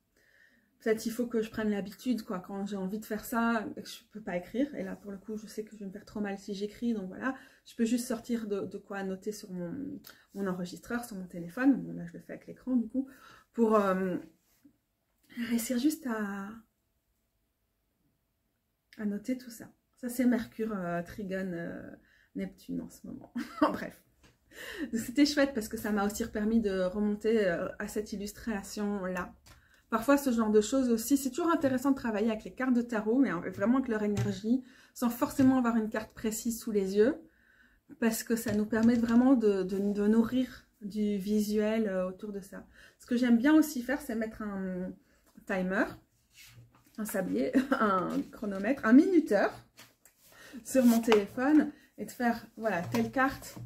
Speaker 1: Peut-être il faut que je prenne l'habitude, quoi, quand j'ai envie de faire ça, et que je peux pas écrire, et là pour le coup je sais que je vais me faire trop mal si j'écris, donc voilà, je peux juste sortir de quoi noter sur mon enregistreur, sur mon téléphone, bon, là je le fais avec l'écran du coup, pour réussir juste à noter tout ça. Ça c'est Mercure, Trigone, Neptune en ce moment, bref. C'était chouette parce que ça m'a aussi permis de remonter à cette illustration-là. Parfois, ce genre de choses aussi, c'est toujours intéressant de travailler avec les cartes de tarot, mais vraiment avec leur énergie, sans forcément avoir une carte précise sous les yeux, parce que ça nous permet vraiment de nourrir du visuel autour de ça. Ce que j'aime bien aussi faire, c'est mettre un timer, un sablier, un chronomètre, un minuteur sur mon téléphone, et de faire, voilà, telle carte,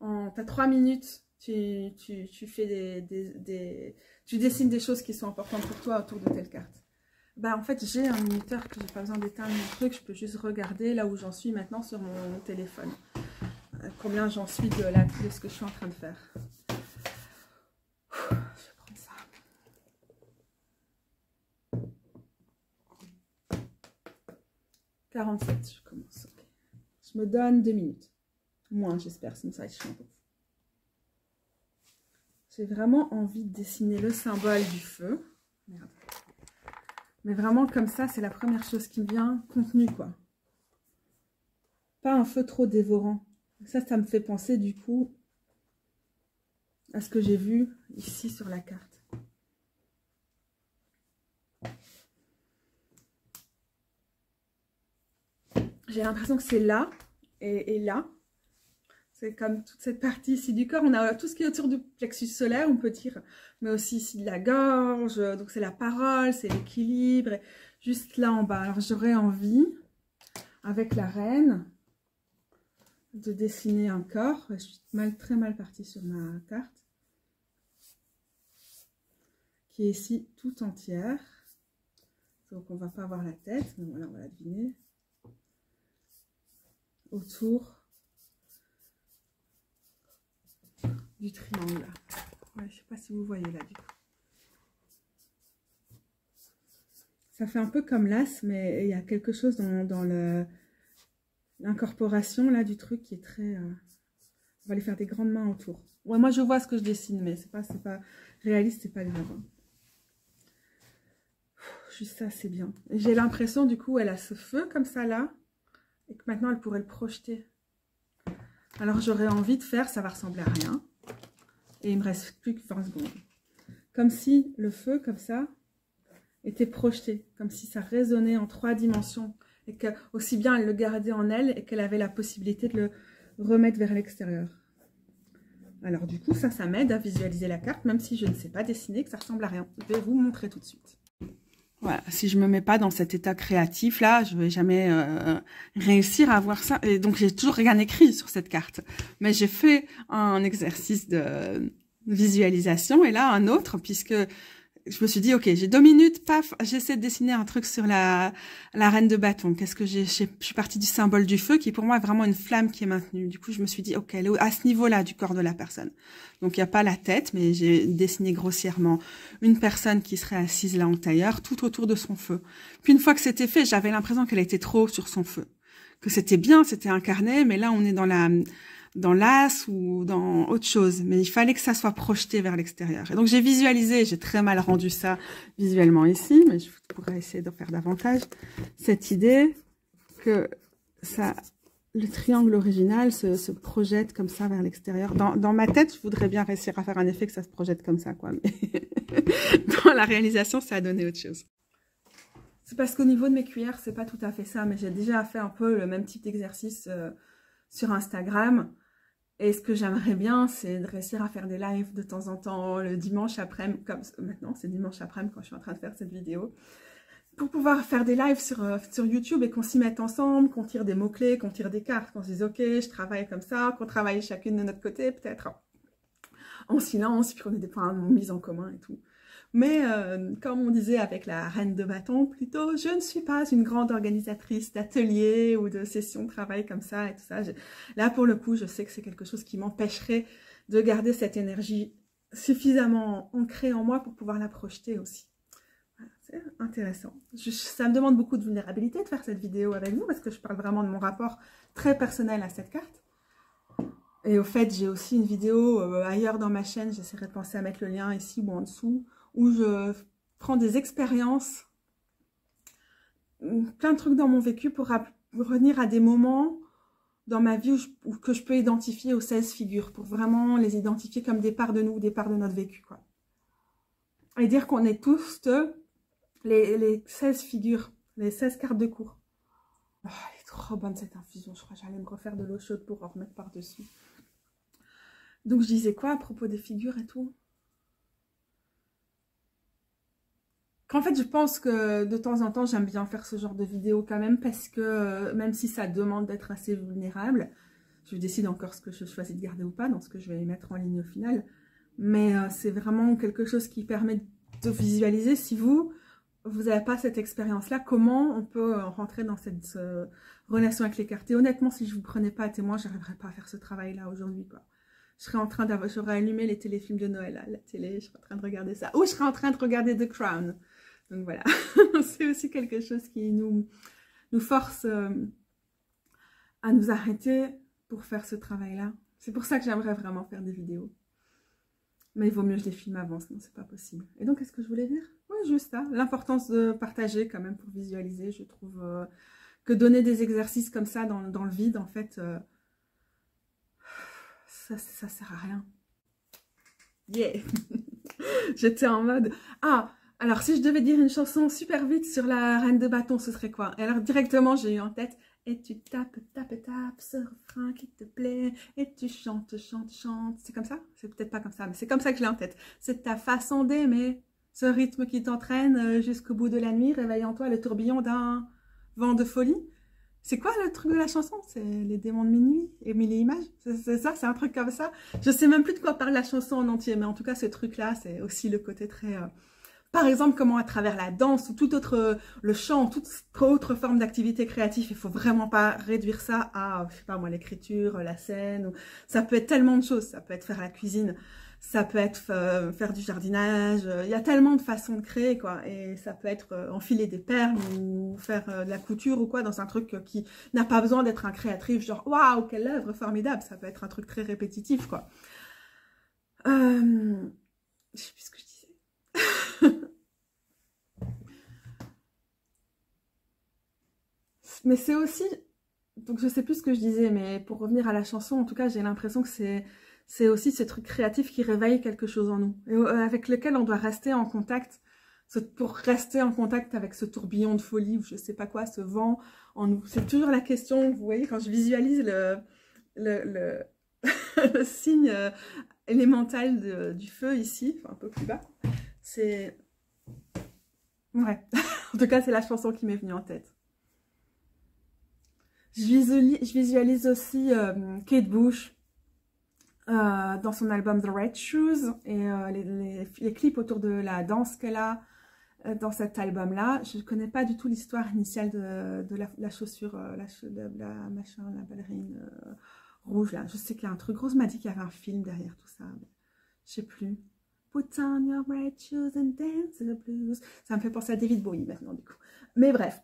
Speaker 1: t'as 3 minutes, tu fais tu dessines des choses qui sont importantes pour toi autour de telle carte. Bah en fait j'ai un minuteur que j'ai pas besoin d'éteindre mon truc, je peux juste regarder là où j'en suis maintenant sur mon téléphone. Combien j'en suis de ce que je suis en train de faire. Je vais prendre ça. 47, je commence. Okay. Je me donne 2 minutes. Moins j'espère, sinon ça va être chiant. J'ai vraiment envie de dessiner le symbole du feu. Merde. Mais vraiment comme ça, c'est la première chose qui me vient, contenu quoi. Pas un feu trop dévorant. Ça me fait penser du coup à ce que j'ai vu ici sur la carte. J'ai l'impression que c'est là et là. C'est comme toute cette partie ici du corps. On a tout ce qui est autour du plexus solaire, on peut dire, mais aussi ici de la gorge. Donc c'est la parole, c'est l'équilibre. Juste là en bas. Alors j'aurais envie, avec la reine, de dessiner un corps. Je suis très mal partie sur ma carte. Qui est ici tout entière. Donc on ne va pas voir la tête, mais voilà, on va la deviner. Autour du triangle là. Ouais, je sais pas si vous voyez là du coup. Ça fait un peu comme l'as, mais il y a quelque chose dans l'incorporation là du truc qui est très... On va aller faire des grandes mains autour. Ouais, moi je vois ce que je dessine, mais c'est pas réaliste, c'est pas grave. Hein. Juste ça, c'est bien. J'ai l'impression du coup, elle a ce feu comme ça là, et que maintenant elle pourrait le projeter. Alors j'aurais envie de faire, ça va ressembler à rien. Et il me reste plus que 20 secondes. Comme si le feu, comme ça, était projeté. Comme si ça résonnait en 3 dimensions. Et que aussi bien elle le gardait en elle et qu'elle avait la possibilité de le remettre vers l'extérieur. Alors du coup, ça m'aide à visualiser la carte, même si je ne sais pas dessiner, que ça ressemble à rien. Je vais vous montrer tout de suite. Voilà, si je me mets pas dans cet état créatif là, je vais jamais réussir à voir ça. Et donc j'ai toujours rien écrit sur cette carte, mais j'ai fait un exercice de visualisation et là un autre puisque je me suis dit ok, j'ai 2 minutes, paf, j'essaie de dessiner un truc sur la reine de bâton. Qu'est-ce que je suis partie du symbole du feu qui pour moi est vraiment une flamme qui est maintenue. Du coup je me suis dit ok, elle est à ce niveau-là du corps de la personne. Donc il n'y a pas la tête, mais j'ai dessiné grossièrement une personne qui serait assise là en tailleur, tout autour de son feu. Puis une fois que c'était fait, j'avais l'impression qu'elle était trop haut sur son feu. Que c'était bien, c'était incarné, mais là on est dans l'as ou dans autre chose. Mais il fallait que ça soit projeté vers l'extérieur. Et donc j'ai visualisé, j'ai très mal rendu ça visuellement ici, mais je pourrais essayer d'en faire davantage, cette idée que le triangle original se projette comme ça vers l'extérieur. Dans ma tête, je voudrais bien réussir à faire un effet que ça se projette comme ça, quoi. Mais dans la réalisation, ça a donné autre chose. C'est parce qu'au niveau de mes cuillères, c'est pas tout à fait ça, mais j'ai déjà fait un peu le même type d'exercice sur Instagram. Et ce que j'aimerais bien, c'est de réussir à faire des lives de temps en temps, le dimanche après-midi, comme maintenant, c'est dimanche après-midi quand je suis en train de faire cette vidéo. Pour pouvoir faire des lives sur YouTube et qu'on s'y mette ensemble, qu'on tire des mots-clés, qu'on tire des cartes, qu'on se dise ok, je travaille comme ça, qu'on travaille chacune de notre côté, peut-être en silence, puis qu'on ait des points de mise en commun et tout. Mais comme on disait avec la reine de bâton plutôt, je ne suis pas une grande organisatrice d'ateliers ou de sessions de travail comme ça et tout ça. Là, pour le coup, je sais que c'est quelque chose qui m'empêcherait de garder cette énergie suffisamment ancrée en moi pour pouvoir la projeter aussi. Voilà, c'est intéressant. Ça me demande beaucoup de vulnérabilité de faire cette vidéo avec vous parce que je parle vraiment de mon rapport très personnel à cette carte. Et au fait, j'ai aussi une vidéo ailleurs dans ma chaîne, j'essaierai de penser à mettre le lien ici ou en dessous, où je prends des expériences, plein de trucs dans mon vécu pour revenir à des moments dans ma vie que je peux identifier aux 16 figures, pour vraiment les identifier comme des parts de nous, des parts de notre vécu, quoi. Et dire qu'on est tous les 16 figures, les 16 cartes de cours. Oh, elle est trop bonne cette infusion, je crois que j'allais me refaire de l'eau chaude pour en remettre par-dessus. Donc je disais quoi à propos des figures et tout? Qu'en fait je pense que de temps en temps j'aime bien faire ce genre de vidéo quand même, parce que même si ça demande d'être assez vulnérable, je décide encore ce que je choisis de garder ou pas dans ce que je vais mettre en ligne au final, mais c'est vraiment quelque chose qui permet de visualiser, si vous n'avez pas cette expérience-là, comment on peut rentrer dans cette relation avec les cartes. Et honnêtement, si je ne vous prenais pas à témoin, je n'arriverais pas à faire ce travail-là aujourd'hui, quoi. J'aurais allumé les téléfilms de Noël à la télé, je serais en train de regarder ça. Ou je serais en train de regarder The Crown. Donc voilà, c'est aussi quelque chose qui nous force à nous arrêter pour faire ce travail-là. C'est pour ça que j'aimerais vraiment faire des vidéos. Mais il vaut mieux que je les filme avant, sinon c'est pas possible. Et donc, qu'est-ce que je voulais dire? Oui, juste ça. L'importance de partager quand même pour visualiser. Je trouve que donner des exercices comme ça dans le vide, en fait... ça sert à rien. Yeah. J'étais en mode... Ah, alors si je devais dire une chanson super vite sur la reine de bâton, ce serait quoi? Et alors directement, j'ai eu en tête... Et tu tapes ce refrain qui te plaît. Et tu chantes. C'est comme ça? C'est peut-être pas comme ça, mais c'est comme ça que je l'ai en tête. C'est ta façon d'aimer. Ce rythme qui t'entraîne jusqu'au bout de la nuit, réveille en toi le tourbillon d'un vent de folie. C'est quoi le truc de la chanson? C'est les démons de minuit et mille et images? C'est ça? C'est un truc comme ça? Je sais même plus de quoi parle la chanson en entier, mais en tout cas, ce truc-là, c'est aussi le côté très... Par exemple, comment à travers la danse ou tout autre... le chant, toute autre forme d'activité créative, il faut vraiment pas réduire ça à, je sais pas moi, l'écriture, la scène. Ou... Ça peut être tellement de choses. Ça peut être faire la cuisine, ça peut être faire du jardinage, il y a tellement de façons de créer, quoi. Et ça peut être enfiler des perles ou faire de la couture ou quoi, dans un truc qui n'a pas besoin d'être un créatif, genre waouh, quelle œuvre formidable. Ça peut être un truc très répétitif, quoi. Je sais plus ce que je disais. Mais c'est aussi... Donc je sais plus ce que je disais, mais pour revenir à la chanson, en tout cas, j'ai l'impression que c'est aussi ce truc créatif qui réveille quelque chose en nous, et avec lequel on doit rester en contact, pour rester en contact avec ce tourbillon de folie, ou je sais pas quoi, ce vent en nous. C'est toujours la question, vous voyez, quand je visualise le signe élémental du feu ici, enfin un peu plus bas, c'est... Ouais, en tout cas, c'est la chanson qui m'est venue en tête. Je visualise aussi Kate Bush dans son album The Red Shoes et les clips autour de la danse qu'elle a dans cet album-là. Je ne connais pas du tout l'histoire initiale de la chaussure, la ballerine rouge là. Je sais qu'il y a un truc. Rose m'a dit qu'il y avait un film derrière tout ça. Mais je sais plus. Put on your red shoes and dance the blues. Ça me fait penser à David Bowie maintenant du coup. Mais bref.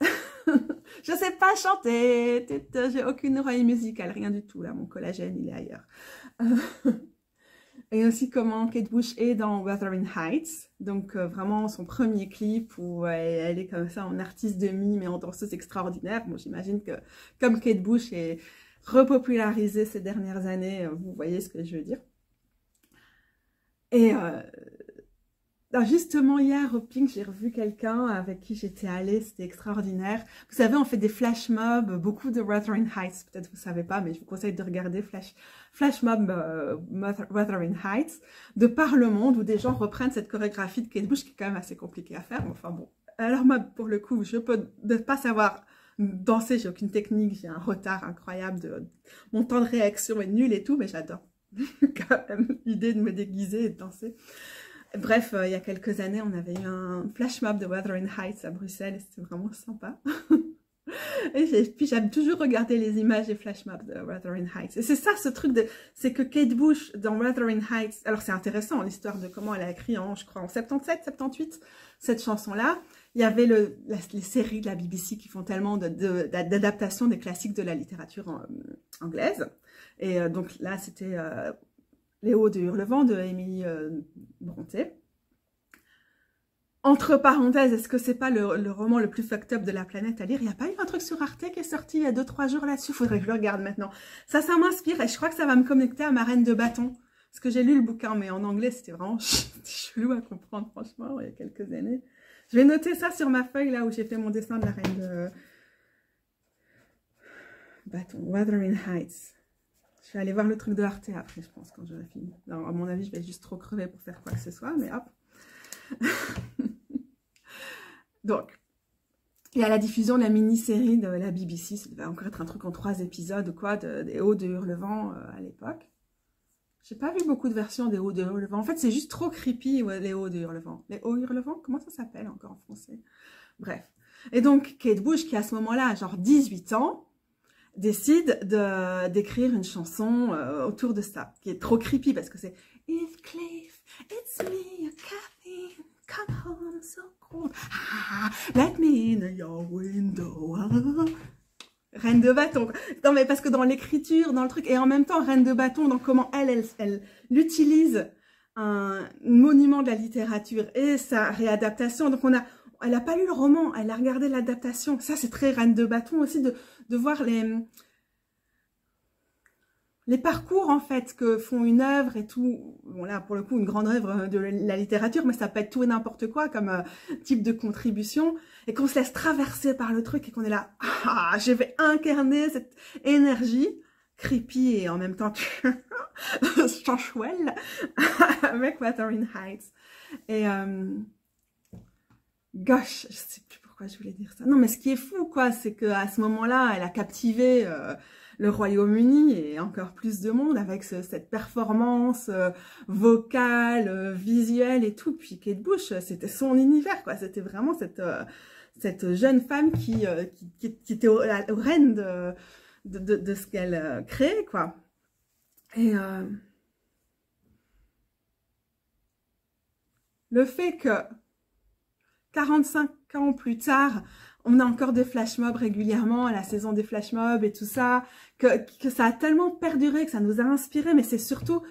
Speaker 1: Je sais pas chanter, j'ai aucune oreille musicale, rien du tout là, mon collagène il est ailleurs. Et aussi comment Kate Bush est dans Wuthering Heights, donc vraiment son premier clip où elle est comme ça en artiste de mime et en danseuse extraordinaire. Bon, j'imagine que comme Kate Bush est repopularisée ces dernières années, vous voyez ce que je veux dire. Et justement, hier au Pink, j'ai revu quelqu'un avec qui j'étais allée, c'était extraordinaire. Vous savez, on fait des flash mobs, beaucoup de Wuthering Heights, peut-être vous ne savez pas, mais je vous conseille de regarder flash mob Wuthering Heights, de par le monde, où des gens reprennent cette chorégraphie de Kate Bush, qui est quand même assez compliquée à faire, mais enfin bon. Alors moi, pour le coup, je peux ne pas savoir danser, j'ai aucune technique, j'ai un retard incroyable, mon temps de réaction est nul et tout, mais j'adore quand même l'idée de me déguiser et de danser. Bref, il y a quelques années, on avait eu un flash mob de Wuthering Heights à Bruxelles et c'était vraiment sympa. Et puis j'aime toujours regarder les images des flash mobs de Wuthering Heights. Et c'est ça ce truc de, c'est que Kate Bush dans Wuthering Heights, alors c'est intéressant l'histoire de comment elle a écrit je crois en 77, 78 cette chanson-là. Il y avait les séries de la BBC qui font tellement d'adaptations des classiques de la littérature anglaise. Et donc là c'était Léo de Hurlevent de Emily Brontë. Entre parenthèses, est-ce que c'est pas le roman le plus fucked up de la planète à lire? Il n'y a pas eu un truc sur Arte qui est sorti il y a 2-3 jours là-dessus? Faudrait que je le regarde maintenant. Ça m'inspire et je crois que ça va me connecter à ma reine de bâton. Parce que j'ai lu le bouquin, mais en anglais, c'était vraiment chelou à comprendre, franchement, il y a quelques années. Je vais noter ça sur ma feuille, là, où j'ai fait mon dessin de la reine de bâton. Wuthering Heights. Je vais aller voir le truc de Arte après, je pense, quand j'aurai fini. Alors, à mon avis, je vais juste trop crever pour faire quoi que ce soit, mais hop. Donc, il y a la diffusion de la mini-série de la BBC, ça devait encore être un truc en 3 épisodes ou quoi, des Hauts de Hurlevent à l'époque. J'ai pas vu beaucoup de versions des Hauts de Hurlevent. En fait, c'est juste trop creepy, ouais, les Hauts de Hurlevent. Les Hauts Hurlevent, comment ça s'appelle encore en français? Bref. Et donc, Kate Bush, qui à ce moment-là, genre 18 ans, décide d'écrire une chanson autour de ça, qui est trop creepy parce que c'est Heathcliff, it's me, Kathy, come home so cold, let me in your window. Reine de bâton. Non mais parce que dans l'écriture, dans le truc, et en même temps Reine de bâton, dans comment elle utilise un monument de la littérature et sa réadaptation. Donc elle n'a pas lu le roman, elle a regardé l'adaptation. Ça, c'est très Reine de bâton aussi de voir les parcours, en fait, que font une œuvre et tout. Bon, là, pour le coup, une grande œuvre de la littérature, mais ça peut être tout et n'importe quoi comme type de contribution. Et qu'on se laisse traverser par le truc et qu'on est là, je vais incarner cette énergie creepy et en même temps sensuelle avec Wuthering Heights. Et gosh, je sais plus pourquoi je voulais dire ça. Non, mais ce qui est fou, quoi, c'est qu'à ce moment-là, elle a captivé le Royaume-Uni et encore plus de monde avec cette performance vocale, visuelle et tout. Puis Kate Bush, c'était son univers, quoi. C'était vraiment cette jeune femme qui était au reine de ce qu'elle créait, quoi. Et le fait que 45 ans plus tard, on a encore des flash mobs régulièrement, à la saison des flash mobs et tout ça, que ça a tellement perduré, que ça nous a inspiré, mais c'est surtout,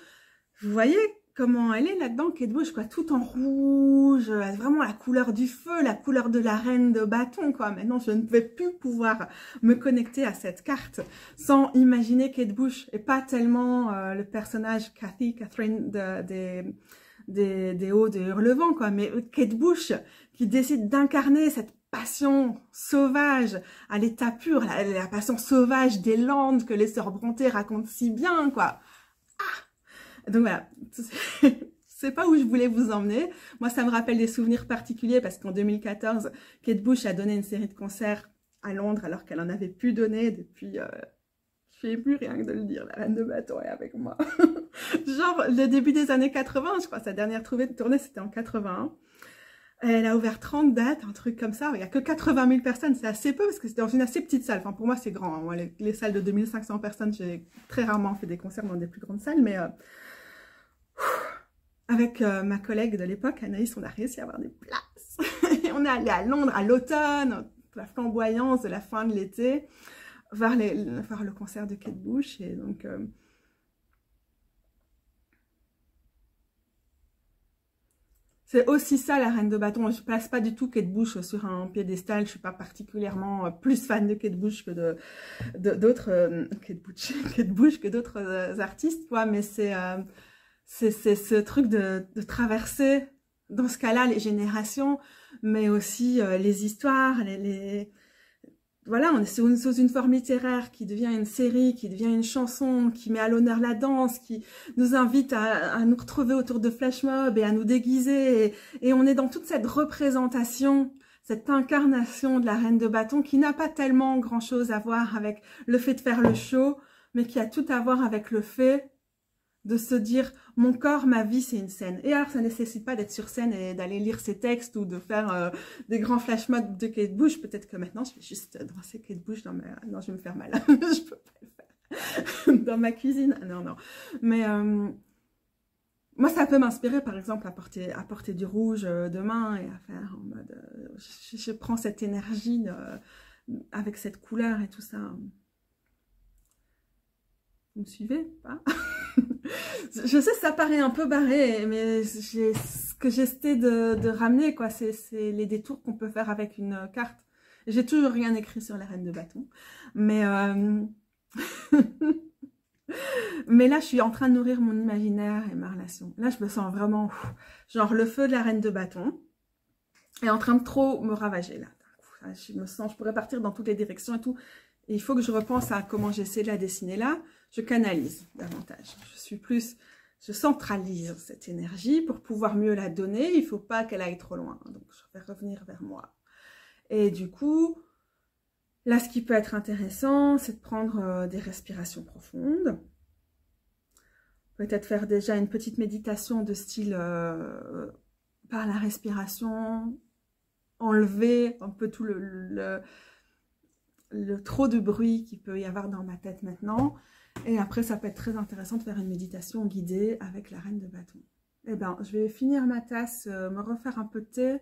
Speaker 1: vous voyez comment elle est là-dedans, Kate Bush, quoi, tout en rouge, vraiment la couleur du feu, la couleur de la reine de bâton, quoi. Maintenant, je ne vais plus pouvoir me connecter à cette carte sans imaginer Kate Bush, et pas tellement le personnage Catherine des Hauts de Hurlevent, quoi, mais Kate Bush qui décide d'incarner cette passion sauvage à l'état pur, la passion sauvage des Landes que les sœurs Brontë racontent si bien, quoi. Donc voilà, c'est pas où je voulais vous emmener. Moi, ça me rappelle des souvenirs particuliers parce qu'en 2014, Kate Bush a donné une série de concerts à Londres alors qu'elle en avait plus donné depuis... je ne sais plus rien que de le dire, la reine de bâton est avec moi. Genre, le début des années 80, je crois, sa dernière tournée, c'était en 81. Elle a ouvert 30 dates, un truc comme ça. Il n'y a que 80 000 personnes, c'est assez peu parce que c'était dans une assez petite salle. Enfin, pour moi, c'est grand. Hein. Moi, les salles de 2500 personnes, j'ai très rarement fait des concerts dans des plus grandes salles. Mais avec ma collègue de l'époque, Anaïs, on a réussi à avoir des places. Et on est allé à Londres à l'automne, la flamboyance de la fin de l'été, voir le concert de Kate Bush. Et donc... c'est aussi ça, la reine de bâton. Je ne place pas du tout Kate Bush sur un piédestal. Je ne suis pas particulièrement plus fan de Kate Bush que d'autres... Kate Bush que d'autres artistes, quoi. Mais c'est ce truc de traverser, dans ce cas-là, les générations, mais aussi les histoires, voilà, on est sous une forme littéraire qui devient une série, qui devient une chanson, qui met à l'honneur la danse, qui nous invite à nous retrouver autour de flash mob et à nous déguiser. Et on est dans toute cette représentation, cette incarnation de la reine de bâton qui n'a pas tellement grand-chose à voir avec le fait de faire le show, mais qui a tout à voir avec le fait de se dire mon corps, ma vie, c'est une scène. Et alors, ça ne nécessite pas d'être sur scène et d'aller lire ses textes ou de faire des grands flash mobs de Kate Bush. Peut-être que maintenant, je vais juste dresser Kate Bush dans ma... Non, je vais me faire mal. Je peux pas le faire. Dans ma cuisine. Non, non. Mais moi, ça peut m'inspirer, par exemple, à porter du rouge demain et à faire en mode... je prends cette énergie avec cette couleur et tout ça. Vous me suivez pas? Je sais, ça paraît un peu barré, mais ce que j'essaie de ramener, quoi, c'est les détours qu'on peut faire avec une carte. J'ai toujours rien écrit sur la reine de bâton, mais mais là, je suis en train de nourrir mon imaginaire et ma relation. Là, je me sens vraiment, genre le feu de la reine de bâton est en train de trop me ravager là. Je me sens, je pourrais partir dans toutes les directions et tout. Et il faut que je repense à comment j'essaie de la dessiner là. Je canalise davantage. Je centralise cette énergie pour pouvoir mieux la donner. Il ne faut pas qu'elle aille trop loin. Donc, je vais revenir vers moi. Et du coup, là, ce qui peut être intéressant, c'est de prendre des respirations profondes. Peut-être faire déjà une petite méditation de style par la respiration, enlever un peu tout le trop de bruit qu'il peut y avoir dans ma tête maintenant. Et après, ça peut être très intéressant de faire une méditation guidée avec la reine de bâton. Eh bien, je vais finir ma tasse, me refaire un peu de thé,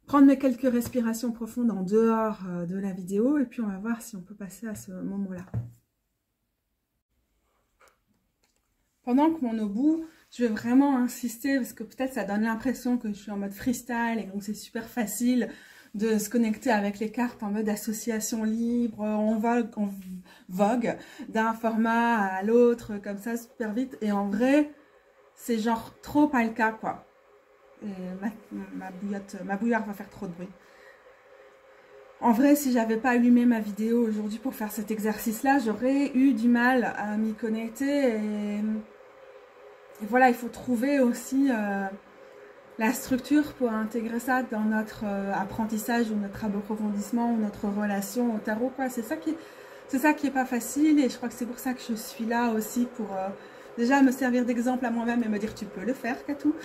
Speaker 1: prendre mes quelques respirations profondes en dehors de la vidéo, et puis on va voir si on peut passer à ce moment-là. Pendant que mon au bout, je vais vraiment insister, parce que peut-être ça donne l'impression que je suis en mode freestyle, et donc c'est super facile de se connecter avec les cartes en mode association libre, on vogue d'un format à l'autre, comme ça, super vite. Et en vrai, c'est genre trop pas le cas, quoi. Et ma bouilloire va faire trop de bruit. En vrai, si j'avais pas allumé ma vidéo aujourd'hui pour faire cet exercice-là, j'aurais eu du mal à m'y connecter. Et voilà, il faut trouver aussi... la structure pour intégrer ça dans notre apprentissage ou notre approfondissement ou notre relation au tarot, quoi. C'est ça qui est pas facile, et je crois que c'est pour ça que je suis là aussi, pour déjà me servir d'exemple à moi-même et me dire tu peux le faire, Katou.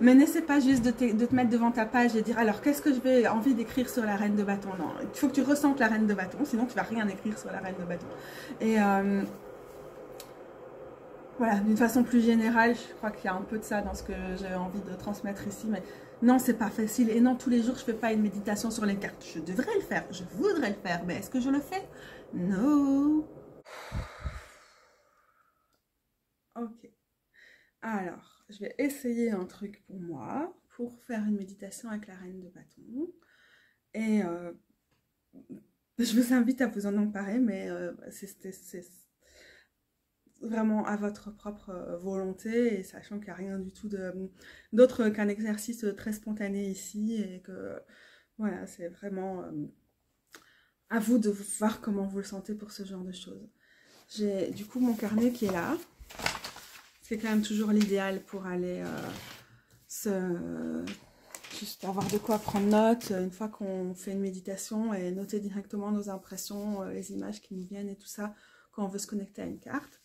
Speaker 1: Mais n'essaie pas juste de te mettre devant ta page et dire alors qu'est-ce que je vais envie d'écrire sur la reine de bâton. Non, il faut que tu ressentes la reine de bâton, sinon tu vas rien écrire sur la reine de bâton. Et voilà, d'une façon plus générale, je crois qu'il y a un peu de ça dans ce que j'ai envie de transmettre ici, mais non, c'est pas facile. Et non, tous les jours, je fais pas une méditation sur les cartes. Je devrais le faire, je voudrais le faire, mais est-ce que je le fais? Non. Ok. Alors, je vais essayer un truc pour moi, pour faire une méditation avec la reine de bâton. Et je vous invite à vous en emparer, mais c'est vraiment à votre propre volonté, et sachant qu'il n'y a rien du tout d'autre qu'un exercice très spontané ici, et que voilà, c'est vraiment à vous de voir comment vous le sentez pour ce genre de choses. J'ai du coup mon carnet qui est là. C'est quand même toujours l'idéal pour aller juste avoir de quoi prendre note une fois qu'on fait une méditation, et noter directement nos impressions, les images qui nous viennent et tout ça quand on veut se connecter à une carte.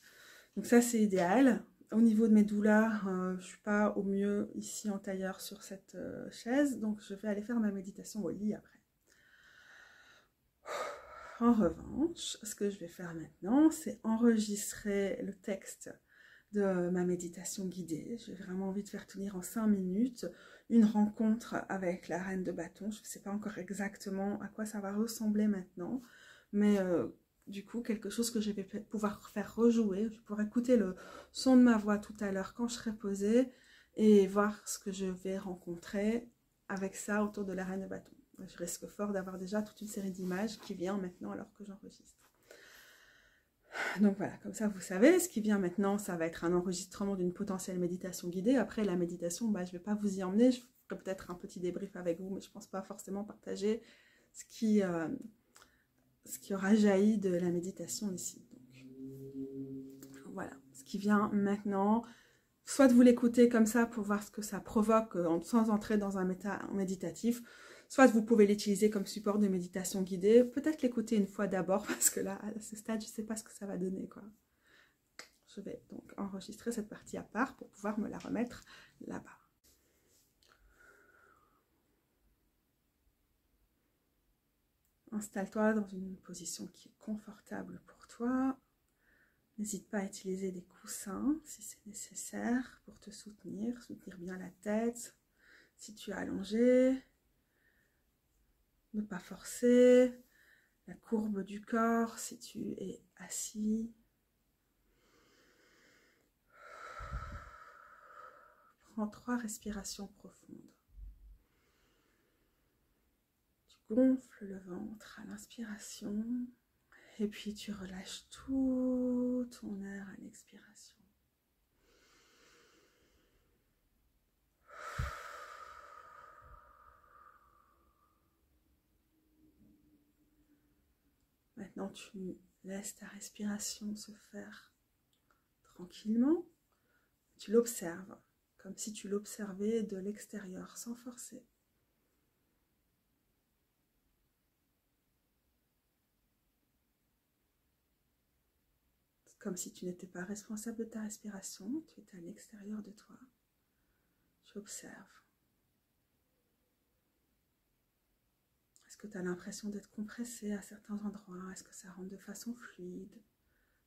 Speaker 1: Donc ça, c'est idéal. Au niveau de mes douleurs, je ne suis pas au mieux ici en tailleur sur cette chaise. Donc je vais aller faire ma méditation au lit après. En revanche, ce que je vais faire maintenant, c'est enregistrer le texte de ma méditation guidée. J'ai vraiment envie de faire tenir en 5 minutes une rencontre avec la reine de bâton. Je ne sais pas encore exactement à quoi ça va ressembler maintenant, mais... du coup, quelque chose que je vais pouvoir faire rejouer. Je pourrai écouter le son de ma voix tout à l'heure quand je serai posée, et voir ce que je vais rencontrer avec ça autour de la reine de bâton. Je risque fort d'avoir déjà toute une série d'images qui vient maintenant alors que j'enregistre. Donc voilà, comme ça vous savez, ce qui vient maintenant, ça va être un enregistrement d'une potentielle méditation guidée. Après la méditation, je ne vais pas vous y emmener. Je ferai peut-être un petit débrief avec vous, mais je ne pense pas forcément partager ce qui aura jailli de la méditation ici. Donc, voilà, ce qui vient maintenant, soit de vous l'écouter comme ça pour voir ce que ça provoque sans entrer dans un méditatif, soit vous pouvez l'utiliser comme support de méditation guidée, peut-être l'écouter une fois d'abord, parce que là, à ce stade, je ne sais pas ce que ça va donner, quoi. Je vais donc enregistrer cette partie à part pour pouvoir me la remettre là-bas. Installe-toi dans une position qui est confortable pour toi. N'hésite pas à utiliser des coussins si c'est nécessaire pour te soutenir bien la tête. Si tu es allongé, ne pas forcer. La courbe du corps si tu es assis. Prends 3 respirations profondes. Tu gonfles le ventre à l'inspiration et puis tu relâches tout ton air à l'expiration. Maintenant, tu laisses ta respiration se faire tranquillement. Tu l'observes, comme si tu l'observais de l'extérieur, sans forcer. C'est comme si tu n'étais pas responsable de ta respiration, tu étais à l'extérieur de toi. Tu observes. Est-ce que tu as l'impression d'être compressé à certains endroits? Est-ce que ça rentre de façon fluide?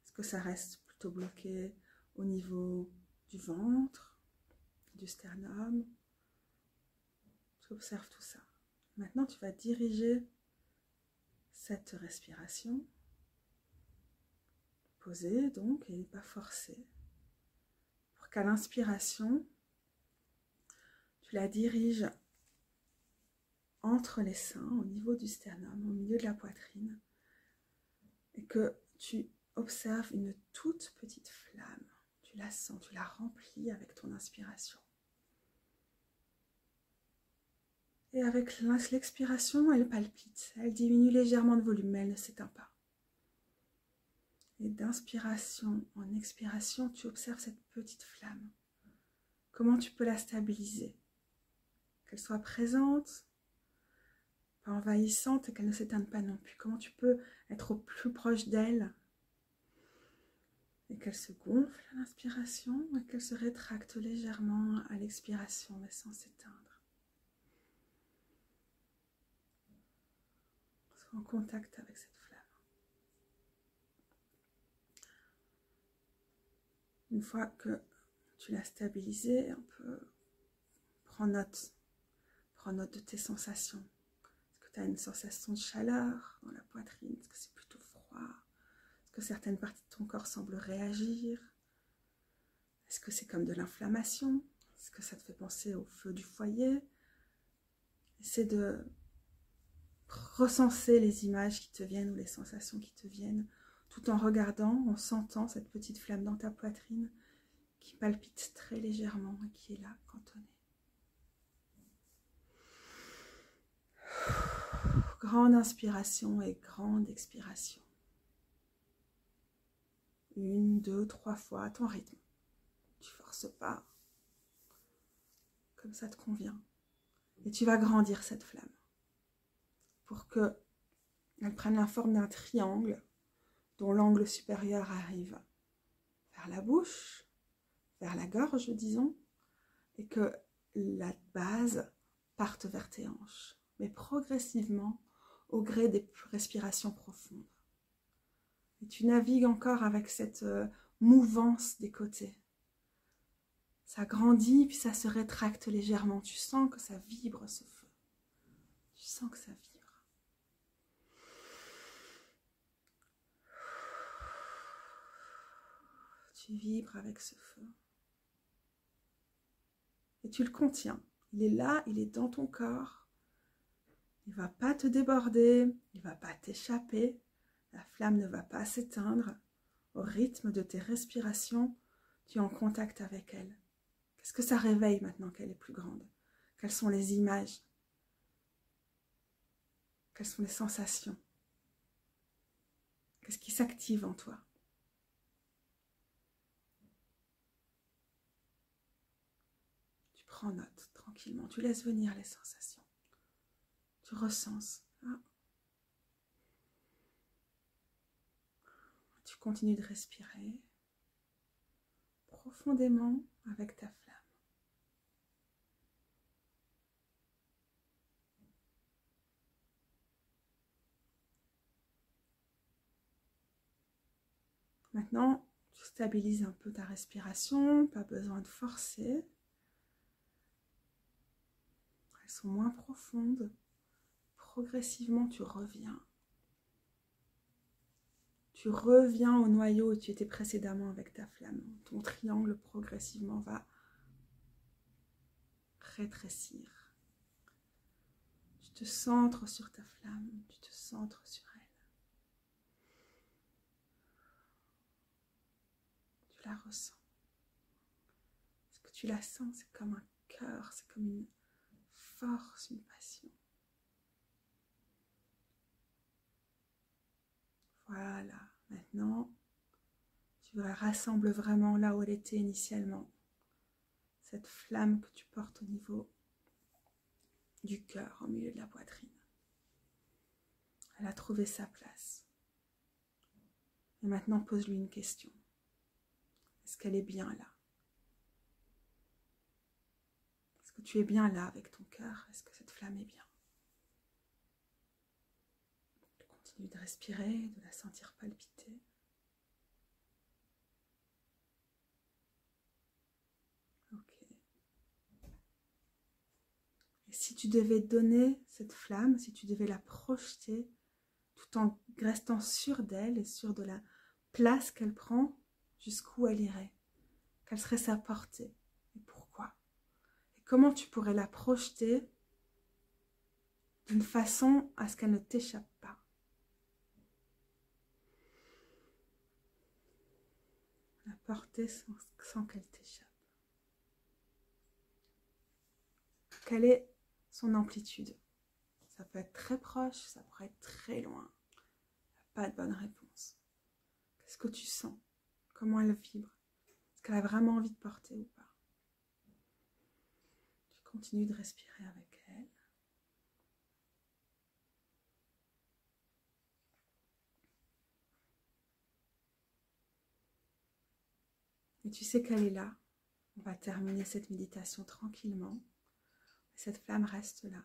Speaker 1: Est-ce que ça reste plutôt bloqué au niveau du ventre, du sternum? Tu observes tout ça. Maintenant, tu vas diriger cette respiration, posée donc, et pas forcée, pour qu'à l'inspiration, tu la diriges entre les seins, au niveau du sternum, au milieu de la poitrine, et que tu observes une toute petite flamme. Tu la sens, tu la remplis avec ton inspiration. Et avec l'expiration, elle palpite, elle diminue légèrement de volume, mais elle ne s'éteint pas. Et d'inspiration en expiration, tu observes cette petite flamme. Comment tu peux la stabiliser? Qu'elle soit présente, pas envahissante et qu'elle ne s'éteigne pas non plus. Comment tu peux être au plus proche d'elle et qu'elle se gonfle à l'inspiration et qu'elle se rétracte légèrement à l'expiration, mais sans s'éteindre. Sois en contact avec cette flamme. Une fois que tu l'as stabilisée un peu, prends note de tes sensations. Est-ce que tu as une sensation de chaleur dans la poitrine? Est-ce que c'est plutôt froid? Est-ce que certaines parties de ton corps semblent réagir? Est-ce que c'est comme de l'inflammation? Est-ce que ça te fait penser au feu du foyer? Essaie de recenser les images qui te viennent ou les sensations qui te viennent, tout en regardant, en sentant cette petite flamme dans ta poitrine qui palpite très légèrement et qui est là, cantonnée. Grande inspiration et grande expiration. 1, 2, 3 fois à ton rythme. Tu ne forces pas. Comme ça te convient. Et tu vas grandir cette flamme pour qu'elle prenne la forme d'un triangle dont l'angle supérieur arrive vers la bouche, vers la gorge, disons, et que la base parte vers tes hanches, mais progressivement au gré des respirations profondes. Et tu navigues encore avec cette mouvance des côtés. Ça grandit, puis ça se rétracte légèrement. Tu sens que ça vibre, ce feu. Tu sens que ça vibre. Tu vibres avec ce feu. Et tu le contiens. Il est là, il est dans ton corps. Il ne va pas te déborder, il ne va pas t'échapper. La flamme ne va pas s'éteindre. Au rythme de tes respirations, tu es en contact avec elle. Qu'est-ce que ça réveille maintenant qu'elle est plus grande? Quelles sont les images? Quelles sont les sensations? Qu'est-ce qui s'active en toi? Tu prends note tranquillement, tu laisses venir les sensations. Tu recenses. Tu continues de respirer. profondément avec ta flamme. Maintenant, tu stabilises un peu ta respiration, pas besoin de forcer. Elles sont moins profondes. Progressivement, tu reviens. Tu reviens au noyau où tu étais précédemment avec ta flamme. Ton triangle progressivement va rétrécir. Tu te centres sur ta flamme, tu te centres sur elle. Tu la ressens. Est-ce que tu la sens? C'est comme un cœur, c'est comme une force, une passion. Voilà, maintenant, tu la rassembles vraiment là où elle était initialement. Cette flamme que tu portes au niveau du cœur, au milieu de la poitrine. Elle a trouvé sa place. Et maintenant, pose-lui une question. Est-ce qu'elle est bien là? Est-ce que tu es bien là avec ton cœur? Est-ce que cette flamme est bien? Continue de respirer, de la sentir palpiter. Ok. Et si tu devais donner cette flamme, si tu devais la projeter, tout en restant sûr d'elle et sûr de la place qu'elle prend, jusqu'où elle irait, quelle serait sa portée et pourquoi? Et comment tu pourrais la projeter d'une façon à ce qu'elle ne t'échappe pas? La porter sans qu'elle t'échappe. Quelle est son amplitude? Ça peut être très proche, ça pourrait être très loin. Il n'y a pas de bonne réponse. Qu'est-ce que tu sens? Comment elle vibre? Est-ce qu'elle a vraiment envie de porter ou pas? Tu continues de respirer avec elle. Et tu sais qu'elle est là. On va terminer cette méditation tranquillement. Cette flamme reste là.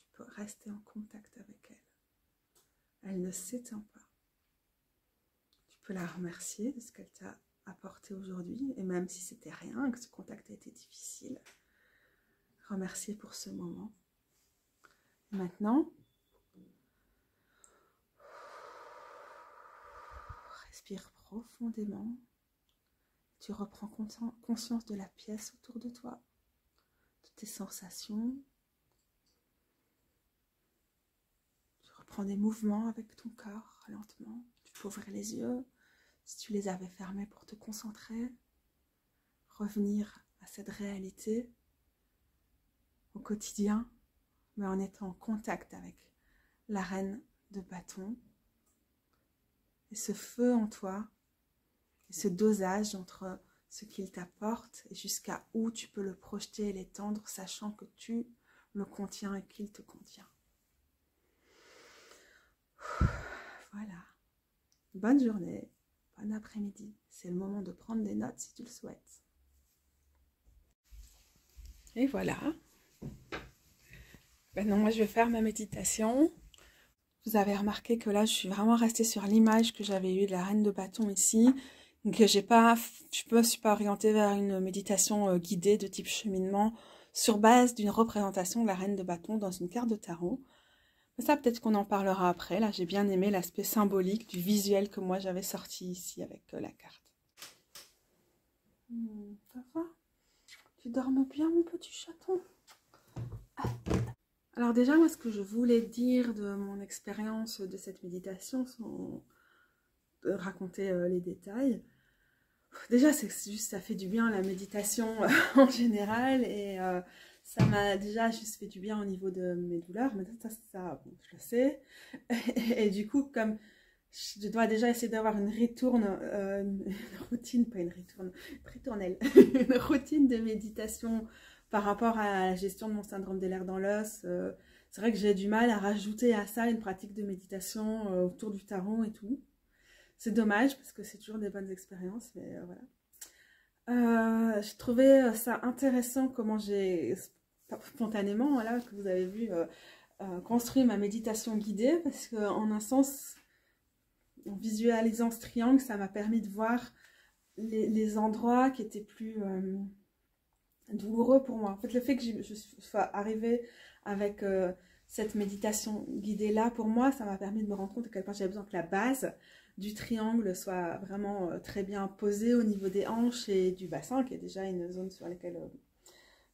Speaker 1: Tu peux rester en contact avec elle. Elle ne s'éteint pas. Tu peux la remercier de ce qu'elle t'a apporté aujourd'hui. Et même si c'était rien, que ce contact a été difficile, remercier pour ce moment. Et maintenant, respire profondément. Tu reprends conscience de la pièce autour de toi, de tes sensations. Tu reprends des mouvements avec ton corps, lentement. Tu peux ouvrir les yeux, si tu les avais fermés pour te concentrer. Revenir à cette réalité au quotidien, mais en étant en contact avec la reine de bâton. Et ce feu en toi, et ce dosage entre ce qu'il t'apporte et jusqu'à où tu peux le projeter et l'étendre, sachant que tu le contiens et qu'il te contient. Voilà. Bonne journée, bon après-midi. C'est le moment de prendre des notes si tu le souhaites. Et voilà. Maintenant, moi, je vais faire ma méditation. Vous avez remarqué que là, je suis vraiment restée sur l'image que j'avais eue de la reine de bâton ici. Donc, je me suis pas orientée vers une méditation guidée de type cheminement sur base d'une représentation de la reine de bâton dans une carte de tarot. Mais ça, peut-être qu'on en parlera après. Là, j'ai bien aimé l'aspect symbolique du visuel que moi, j'avais sorti ici avec la carte. Ça va? Tu dormes bien, mon petit chaton? Alors déjà, moi, ce que je voulais dire de mon expérience de cette méditation, sans raconter les détails, déjà, c'est juste, ça fait du bien la méditation en général, et ça m'a déjà juste fait du bien au niveau de mes douleurs, mais ça bon, je le sais, et du coup, comme je dois déjà essayer d'avoir une routine, pas une ritournelle, une routine de méditation par rapport à la gestion de mon syndrome des lèvres dans l'os. C'est vrai que j'ai du mal à rajouter à ça une pratique de méditation autour du tarot et tout. C'est dommage parce que c'est toujours des bonnes expériences, mais voilà. Je trouvais ça intéressant comment j'ai spontanément, là, que vous avez vu, construit ma méditation guidée, parce qu'en un sens, en visualisant ce triangle, ça m'a permis de voir les endroits qui étaient plus douloureux pour moi. En fait, le fait que je sois arrivée avec cette méditation guidée là, pour moi, ça m'a permis de me rendre compte à quel point j'avais besoin que la base du triangle soit vraiment très bien posée au niveau des hanches et du bassin, qui est déjà une zone sur laquelle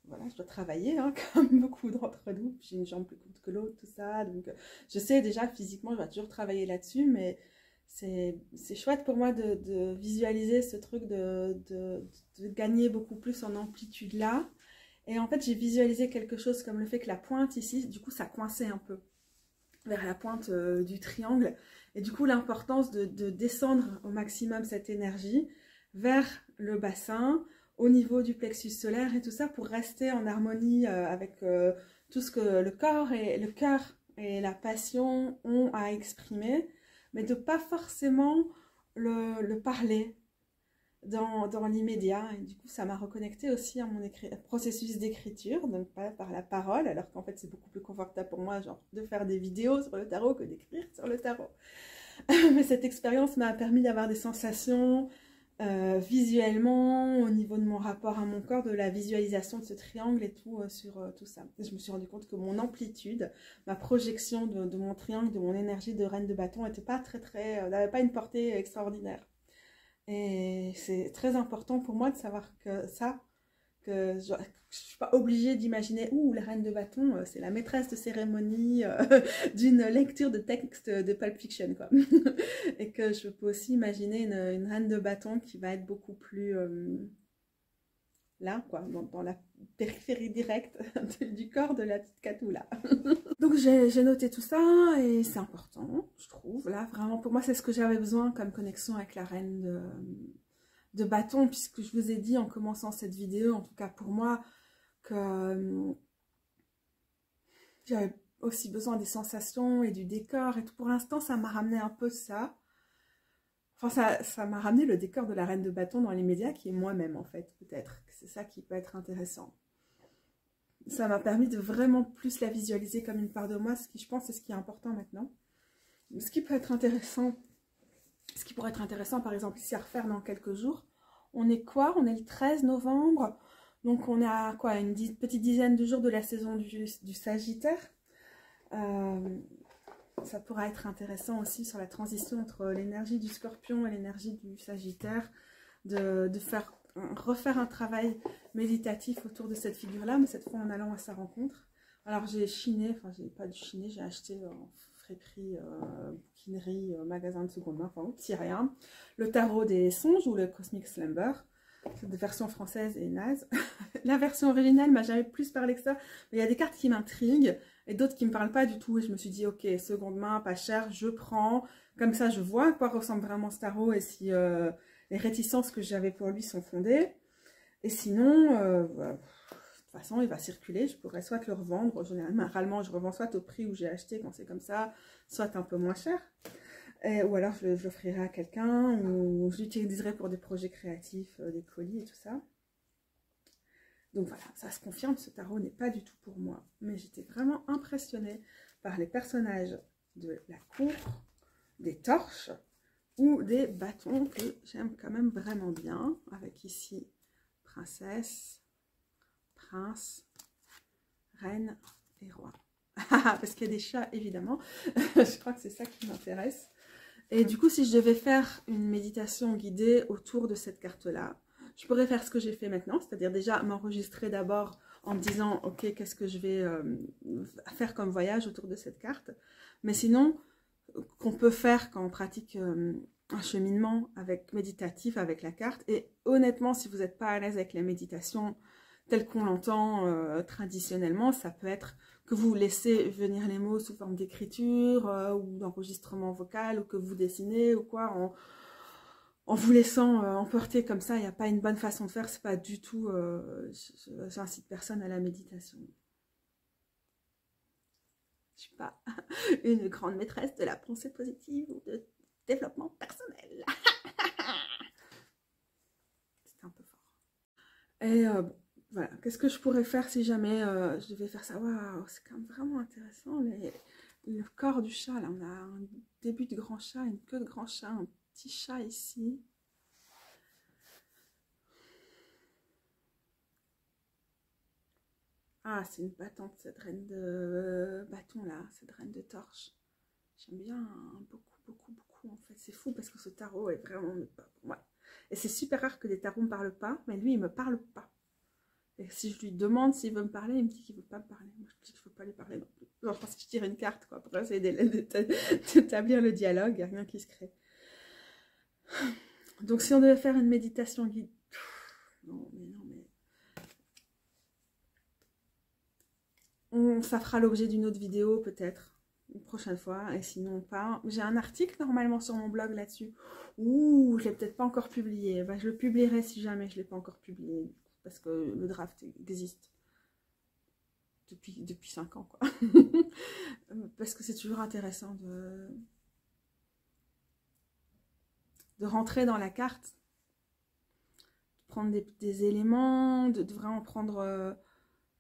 Speaker 1: voilà, je dois travailler, hein, comme beaucoup d'entre nous. J'ai une jambe plus courte que l'autre, tout ça. Donc, je sais déjà physiquement, je dois toujours travailler là-dessus, mais c'est chouette pour moi de visualiser ce truc, de gagner beaucoup plus en amplitude là. Et en fait, j'ai visualisé quelque chose comme le fait que la pointe ici, du coup, ça coinçait un peu vers la pointe du triangle. Et du coup, l'importance de descendre au maximum cette énergie vers le bassin, au niveau du plexus solaire et tout ça, pour rester en harmonie avec tout ce que le corps et le cœur et la passion ont à exprimer, mais de pas forcément le parler dans l'immédiat. Et du coup, ça m'a reconnecté aussi à mon processus d'écriture, donc pas par la parole, alors qu'en fait, c'est beaucoup plus confortable pour moi, genre, de faire des vidéos sur le tarot que d'écrire sur le tarot. Mais cette expérience m'a permis d'avoir des sensations visuellement, au niveau de mon rapport à mon corps, de la visualisation de ce triangle et tout sur tout ça. Et je me suis rendu compte que mon amplitude, ma projection de mon triangle, de mon énergie de reine de bâton n'était pas n'avait pas une portée extraordinaire. Et c'est très important pour moi de savoir que je ne suis pas obligée d'imaginer, ouh, la reine de bâton, c'est la maîtresse de cérémonie d'une lecture de texte de Pulp Fiction, quoi. Et que je peux aussi imaginer une reine de bâton qui va être beaucoup plus là, quoi, dans la périphérie directe du corps de la petite Catou, là. Donc j'ai noté tout ça et c'est important, je trouve. Là, vraiment, pour moi, c'est ce que j'avais besoin comme connexion avec la reine de bâton, puisque je vous ai dit en commençant cette vidéo, en tout cas pour moi, que j'avais aussi besoin des sensations et du décor et tout. Pour l'instant, ça m'a ramené un peu ça. Enfin, ça m'a ramené le décor de la reine de bâton dans les médias, qui est moi-même, en fait, peut-être. C'est ça qui peut être intéressant. Ça m'a permis de vraiment plus la visualiser comme une part de moi, ce qui, je pense, c'est ce qui est important maintenant. Ce qui peut être intéressant, ce qui pourrait être intéressant, par exemple, ici à refaire dans quelques jours. On est quoi? On est le 13 novembre. Donc, on a quoi? Une petite dizaine de jours de la saison du Sagittaire. Ça pourra être intéressant aussi sur la transition entre l'énergie du Scorpion et l'énergie du Sagittaire, de refaire un travail méditatif autour de cette figure-là, mais cette fois en allant à sa rencontre. Alors j'ai chiné, enfin j'ai pas du chiné, j'ai acheté en friperie, bouquinerie, magasin de seconde main, enfin petit rien, le tarot des songes ou le Cosmic Slumber. Cette version française est naze. La version originale m'a jamais plus parlé que ça, mais il y a des cartes qui m'intriguent et d'autres qui me parlent pas du tout. Et je me suis dit, ok, seconde main, pas cher, je prends. Comme ça, je vois à quoi ressemble vraiment ce tarot et si les réticences que j'avais pour lui sont fondées. Et sinon, de toute façon, il va circuler. Je pourrais soit le revendre. Généralement, je revends soit au prix où j'ai acheté quand c'est comme ça, soit un peu moins cher. Ou alors je l'offrirai à quelqu'un, ou je l'utiliserai pour des projets créatifs, des colis et tout ça. Donc voilà, ça se confirme, ce tarot n'est pas du tout pour moi. Mais j'étais vraiment impressionnée par les personnages de la cour, des torches ou des bâtons que j'aime quand même vraiment bien. Avec ici, princesse, prince, reine et roi. Parce qu'il y a des chats, évidemment. Je crois que c'est ça qui m'intéresse. Et du coup, si je devais faire une méditation guidée autour de cette carte-là, je pourrais faire ce que j'ai fait maintenant, c'est-à-dire déjà m'enregistrer d'abord en me disant, ok, qu'est-ce que je vais faire comme voyage autour de cette carte. Mais sinon, qu'on peut faire quand on pratique un cheminement méditatif avec la carte. Et honnêtement, si vous n'êtes pas à l'aise avec la méditation telle qu'on l'entend traditionnellement, ça peut être que vous laissez venir les mots sous forme d'écriture ou d'enregistrement vocal, ou que vous dessinez ou quoi, en vous laissant emporter comme ça. Il n'y a pas une bonne façon de faire, c'est pas du tout, j'incite personne à la méditation. Je suis pas une grande maîtresse de la pensée positive ou de développement personnel. C'est un peu fort. Et bon, voilà, qu'est-ce que je pourrais faire si jamais je devais faire ça? Waouh, c'est quand même vraiment intéressant. Le corps du chat, là, on a un début de grand chat, une queue de grand chat, un petit chat ici. Ah, c'est une battante, cette reine de bâton là, cette reine de torche. J'aime bien hein, beaucoup, beaucoup, beaucoup en fait. C'est fou parce que ce tarot est vraiment pas pour moi. Et c'est super rare que des tarots ne me parlent pas, mais lui, il me parle pas. Et si je lui demande s'il veut me parler, il me dit qu'il veut pas me parler. Moi, je dis que je veux pas lui parler non plus. Genre, parce que je tire une carte, quoi, pour essayer d'établir le dialogue, il n'y a rien qui se crée. Donc, si on devait faire une méditation guidée... Non, mais... ça fera l'objet d'une autre vidéo, peut-être, une prochaine fois, et sinon pas. J'ai un article, normalement, sur mon blog là-dessus. Ouh, je l'ai peut-être pas encore publié. Bah, je le publierai si jamais je l'ai pas encore publié, parce que le draft existe. Depuis 5 ans, quoi. Parce que c'est toujours intéressant de rentrer dans la carte, de prendre des éléments, de vraiment prendre,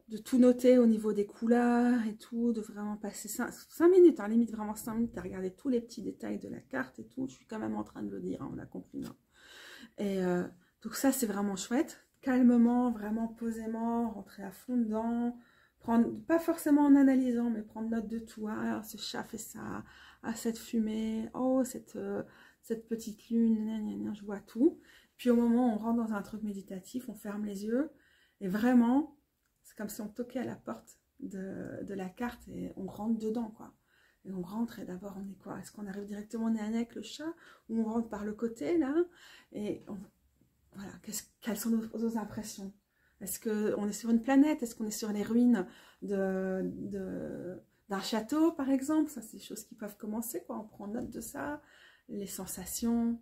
Speaker 1: de tout noter au niveau des couleurs et tout, de vraiment passer 5 minutes, hein, limite vraiment 5 minutes à regarder tous les petits détails de la carte et tout. Je suis quand même en train de le dire, hein, on a compris. Hein. Et donc ça, c'est vraiment chouette. Calmement, vraiment posément, rentrer à fond dedans. Prendre, pas forcément en analysant, mais prendre note de tout. Ah, ce chat fait ça. Ah, cette fumée. Oh, cette petite lune. Gna, gna, gna, je vois tout. Puis au moment où on rentre dans un truc méditatif, on ferme les yeux. Et vraiment, c'est comme si on toquait à la porte de la carte et on rentre dedans, quoi. Et on rentre et d'abord on est quoi? Est-ce qu'on arrive directement nez à nez avec le chat ou on rentre par le côté, là? Et voilà, quelles sont nos impressions? Est-ce qu'on est sur une planète? Est-ce qu'on est sur les ruines d'un château, par exemple? Ça, c'est des choses qui peuvent commencer, quoi. On prend note de ça. Les sensations,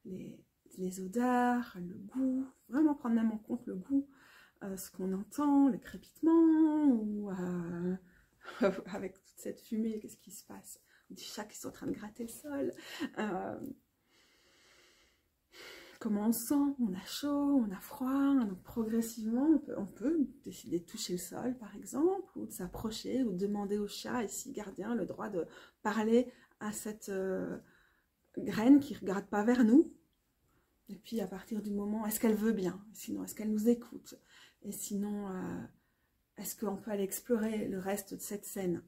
Speaker 1: les odeurs, le goût. Vraiment prendre même en compte le goût. Ce qu'on entend, le crépitement, ou avec toute cette fumée, qu'est-ce qui se passe? Des chats qui sont en train de gratter le sol. Comment on sent, on a chaud, on a froid, donc progressivement on peut décider de toucher le sol par exemple, ou de s'approcher, ou de demander au chat ici gardien le droit de parler à cette graine qui ne regarde pas vers nous, et puis à partir du moment, est-ce qu'elle veut bien, sinon est-ce qu'elle nous écoute, et sinon est-ce qu'on peut aller explorer le reste de cette scène,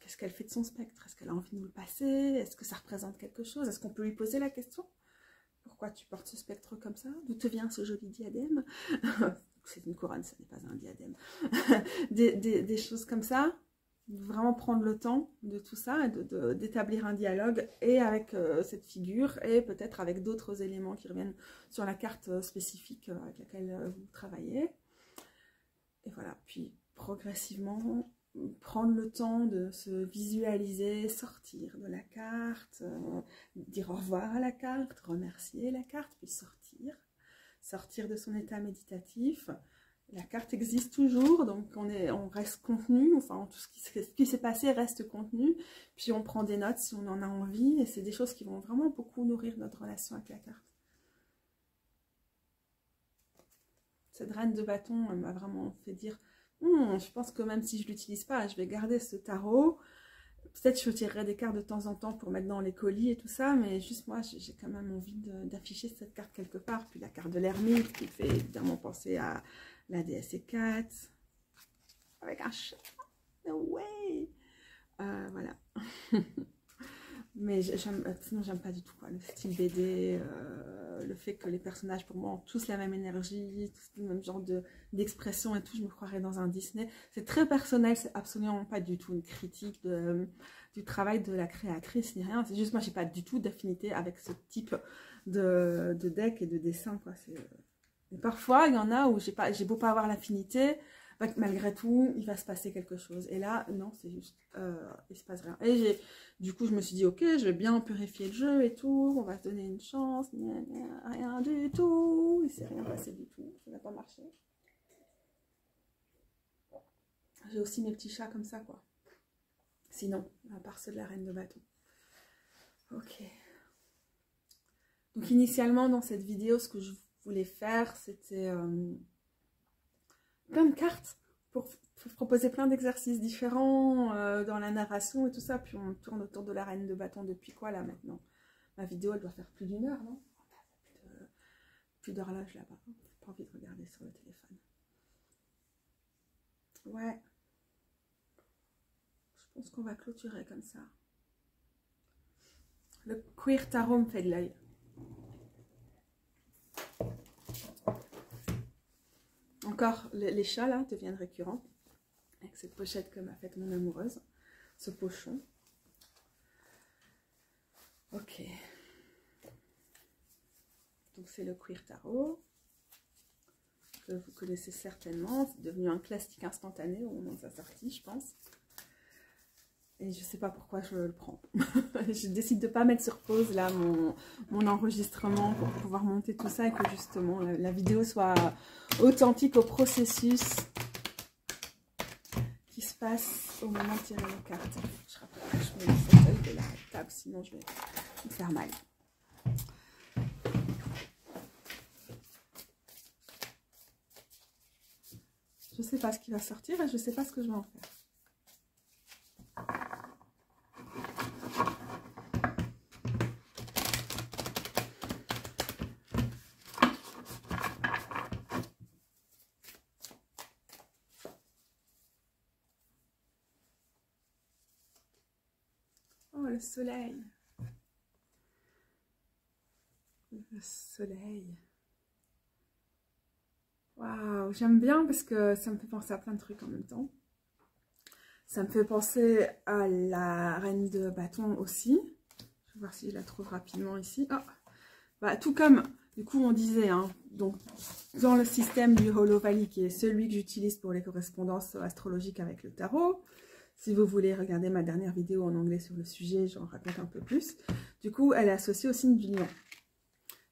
Speaker 1: qu'est-ce qu'elle fait de son spectre? Est-ce qu'elle a envie de nous le passer? Est-ce que ça représente quelque chose? Est-ce qu'on peut lui poser la question? Pourquoi tu portes ce spectre comme ça? D'où te vient ce joli diadème? C'est une couronne, ce n'est pas un diadème. des choses comme ça. Vraiment prendre le temps de tout ça et d'établir un dialogue et avec cette figure et peut-être avec d'autres éléments qui reviennent sur la carte spécifique avec laquelle vous travaillez. Et voilà, puis progressivement prendre le temps de se visualiser, sortir de la carte, dire au revoir à la carte, remercier la carte, puis sortir de son état méditatif. La carte existe toujours, donc on reste contenu, enfin tout ce qui s'est passé reste contenu, puis on prend des notes si on en a envie, et c'est des choses qui vont vraiment beaucoup nourrir notre relation avec la carte. Cette reine de bâton, elle m'a vraiment fait dire... je pense que même si je ne l'utilise pas, je vais garder ce tarot. Peut-être je tirerai des cartes de temps en temps pour mettre dans les colis et tout ça, mais juste moi, j'ai quand même envie d'afficher cette carte quelque part. Puis la carte de l'ermite qui fait évidemment penser à la déesse Hécate. Avec un chat. No way! Voilà. Mais sinon, j'aime pas du tout quoi, le style BD, le fait que les personnages, pour moi, ont tous la même énergie, tous le même genre d'expression et tout. Je me croirais dans un Disney. C'est très personnel, c'est absolument pas du tout une critique du travail de la créatrice ni rien. C'est juste, moi, j'ai pas du tout d'affinité avec ce type de deck et de dessin, quoi. Et parfois, il y en a où j'ai beau pas avoir l'affinité, malgré tout, il va se passer quelque chose. Et là, non, c'est juste, il se passe rien. Et du coup, je me suis dit, ok, je vais bien purifier le jeu et tout, on va se donner une chance, rien du tout, il s'est rien passé du tout, ça n'a pas marché. J'ai aussi mes petits chats comme ça, quoi. Sinon, à part ceux de la reine de bâton. Ok. Donc initialement dans cette vidéo, ce que je voulais faire, c'était plein de cartes pour proposer plein d'exercices différents dans la narration et tout ça. Puis on tourne autour de la reine de bâton depuis quoi là maintenant? Ma vidéo elle doit faire plus d'1 heure, non? Plus d'horloge là-bas. Pas envie de regarder sur le téléphone. Ouais. Je pense qu'on va clôturer comme ça. Le Queer Tarot me fait de l'œil. Encore, les chats là deviennent récurrents. Avec cette pochette que m'a faite mon amoureuse. Ce pochon. Ok. Donc c'est le Queer Tarot. Que vous connaissez certainement. C'est devenu un classique instantané au moment de sa sortie, je pense. Et je sais pas pourquoi je le prends. Je décide de pas mettre sur pause là mon enregistrement pour pouvoir monter tout ça et que justement la vidéo soit authentique au processus qui se passe au moment de tirer les cartes. Je rappelle que je mets le fauteuil de la table, sinon je vais me faire mal. Je sais pas ce qui va sortir et je sais pas ce que je vais en faire. Oh, le soleil. Le soleil. Waouh, j'aime bien parce que ça me fait penser à plein de trucs en même temps. Ça me fait penser à la reine de bâton aussi. Je vais voir si je la trouve rapidement ici. Ah, bah, tout comme, du coup, on disait, hein, donc, dans le système du Hollow Valley, qui est celui que j'utilise pour les correspondances astrologiques avec le tarot. Si vous voulez regarder ma dernière vidéo en anglais sur le sujet, j'en raconte un peu plus. Du coup, elle est associée au signe du lion.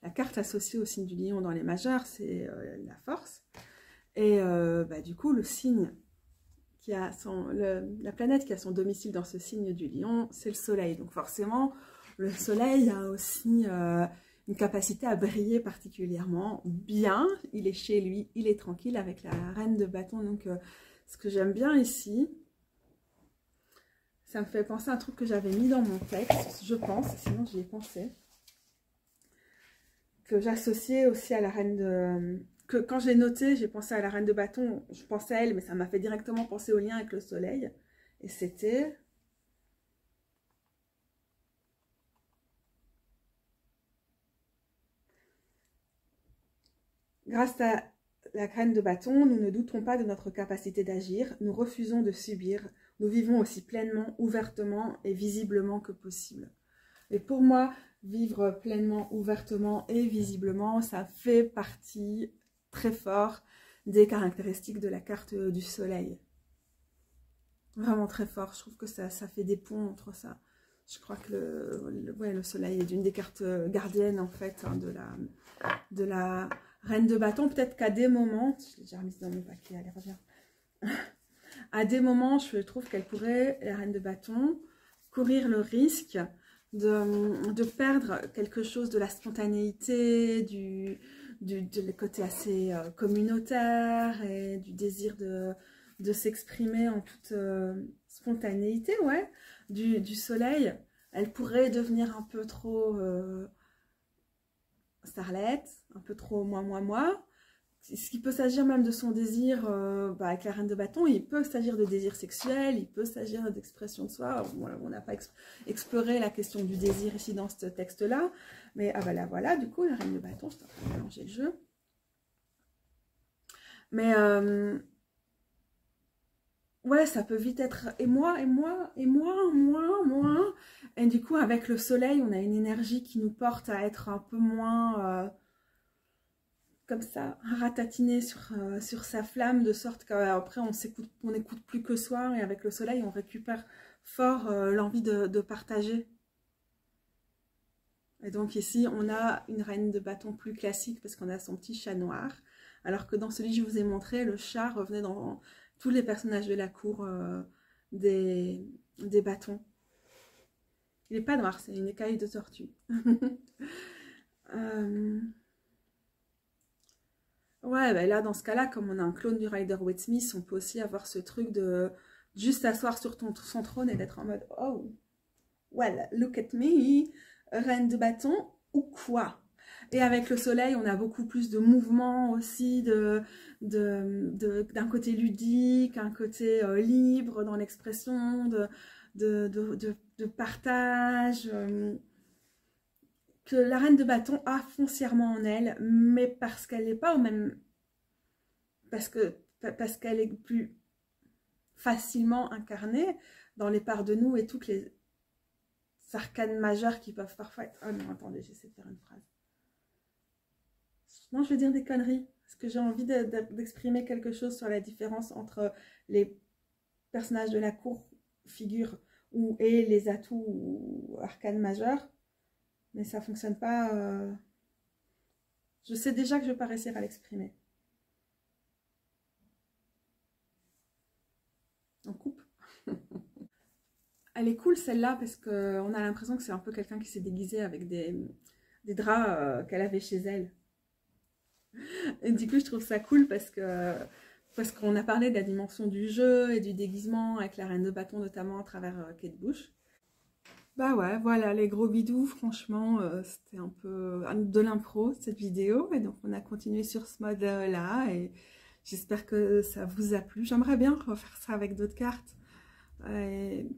Speaker 1: La carte associée au signe du lion dans les majeurs, c'est la force. Et bah, du coup, le signe qui a la planète qui a son domicile dans ce signe du lion, c'est le soleil. Donc forcément, le soleil a aussi une capacité à briller particulièrement bien. Il est chez lui, il est tranquille avec la reine de bâton. Donc ce que j'aime bien ici, ça me fait penser à un truc que j'avais mis dans mon texte, je pense, sinon j'y ai pensé. Que j'associais aussi à la reine de... Que quand j'ai noté, j'ai pensé à la reine de bâton, je pensais à elle, mais ça m'a fait directement penser au lien avec le soleil. Et c'était... Grâce à la reine de bâton, nous ne doutons pas de notre capacité d'agir, nous refusons de subir, nous vivons aussi pleinement, ouvertement et visiblement que possible. Et pour moi, vivre pleinement, ouvertement et visiblement, ça fait partie très fort des caractéristiques de la carte du soleil. Vraiment très fort. Je trouve que ça fait des ponts entre ça. Je crois que le soleil est une des cartes gardiennes en fait hein, de la reine de bâton. Peut-être qu'à des moments, je l'ai déjà remise dans mon paquet, allez reviens. À des moments, je trouve qu'elle pourrait, la reine de bâton, courir le risque de perdre quelque chose de la spontanéité, du côté assez communautaire et du désir de s'exprimer en toute spontanéité, ouais, du soleil. Elle pourrait devenir un peu trop starlette, un peu trop moi. Ce qui peut s'agir même de son désir avec la reine de bâton, il peut s'agir de désir sexuel, il peut s'agir d'expression de soi. Voilà, on n'a pas exploré la question du désir ici dans ce texte-là. Mais ah bah voilà, du coup, la reine de bâton, je suis en train de mélanger le jeu. Mais ouais, ça peut vite être et moi. Et du coup, avec le soleil, on a une énergie qui nous porte à être un peu moins... comme ça, ratatiner sur sa flamme, de sorte qu'après on n'écoute plus que soi, et avec le soleil on récupère fort l'envie de partager. Et donc ici on a une reine de bâton plus classique parce qu'on a son petit chat noir, alors que dans celui que je vous ai montré, le chat revenait dans tous les personnages de la cour des bâtons. Il n'est pas noir, c'est une écaille de tortue. Ouais, bah là, dans ce cas-là, comme on a un clone du Rider-Waite-Smith, on peut aussi avoir ce truc de juste s'asseoir sur son trône et d'être en mode « Oh, well, look at me, reine de bâton ou quoi ?» Et avec le soleil, on a beaucoup plus de mouvement aussi, d'un côté ludique, un côté libre dans l'expression, de partage, que la reine de bâton a foncièrement en elle, mais parce qu'elle n'est pas au même... parce qu'elle est plus facilement incarnée dans les parts de nous et toutes les arcanes majeures qui peuvent parfois être... Oh non, attendez, j'essaie de faire une phrase. Non, je vais dire des conneries, parce que j'ai envie d'exprimer quelque chose sur la différence entre les personnages de la cour figure et les atouts arcanes majeurs. Mais ça fonctionne pas. Je sais déjà que je vais pas réussir à l'exprimer. On coupe. Elle est cool celle-là parce qu'on a l'impression que c'est un peu quelqu'un qui s'est déguisé avec des draps qu'elle avait chez elle. Et du coup, je trouve ça cool parce qu'on a parlé de la dimension du jeu et du déguisement avec la reine de bâton notamment à travers Kate Bush. Bah ouais, voilà, les gros bidous, franchement, c'était un peu de l'impro, cette vidéo. Et donc, on a continué sur ce mode-là. Et j'espère que ça vous a plu. J'aimerais bien refaire ça avec d'autres cartes.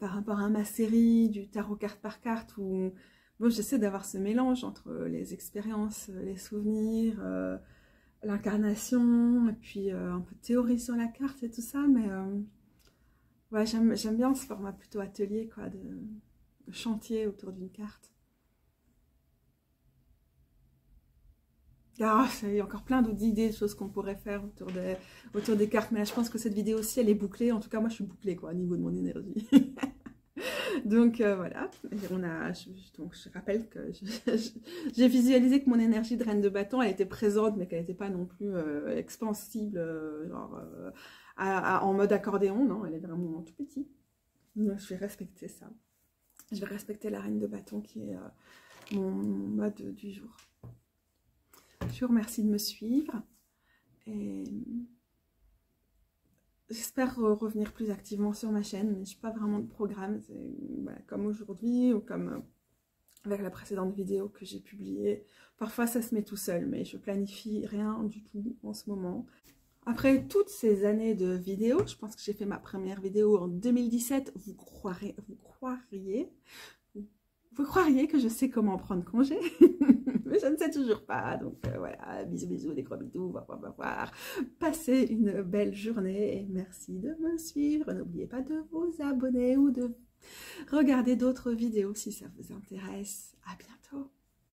Speaker 1: Par rapport à ma série du tarot carte par carte, où bon, j'essaie d'avoir ce mélange entre les expériences, les souvenirs, l'incarnation, et puis un peu de théorie sur la carte et tout ça. Mais ouais, j'aime bien ce format plutôt atelier, quoi, de chantier autour d'une carte. Ah, il y a encore plein d'autres idées, de choses qu'on pourrait faire autour des cartes, mais là, je pense que cette vidéo aussi, elle est bouclée. En tout cas, moi, je suis bouclée, quoi, au niveau de mon énergie. Donc, voilà. Donc, je rappelle que j'ai visualisé que mon énergie de reine de bâton, elle était présente, mais qu'elle n'était pas non plus expansible, genre, en mode accordéon. Non, elle est vraiment tout petit. Donc, je vais respecter ça. Je vais respecter la reine de bâton qui est mon mode du jour. Je vous remercie de me suivre et j'espère revenir plus activement sur ma chaîne, mais je n'ai pas vraiment de programme. Voilà, comme aujourd'hui ou comme avec la précédente vidéo que j'ai publiée. Parfois ça se met tout seul, mais je planifie rien du tout en ce moment. Après toutes ces années de vidéos, je pense que j'ai fait ma première vidéo en 2017, vous croiriez que je sais comment prendre congé, mais je ne sais toujours pas. Donc voilà, bisous bisous, des gros bisous, au revoir. Passez une belle journée et merci de me suivre. N'oubliez pas de vous abonner ou de regarder d'autres vidéos si ça vous intéresse. À bientôt.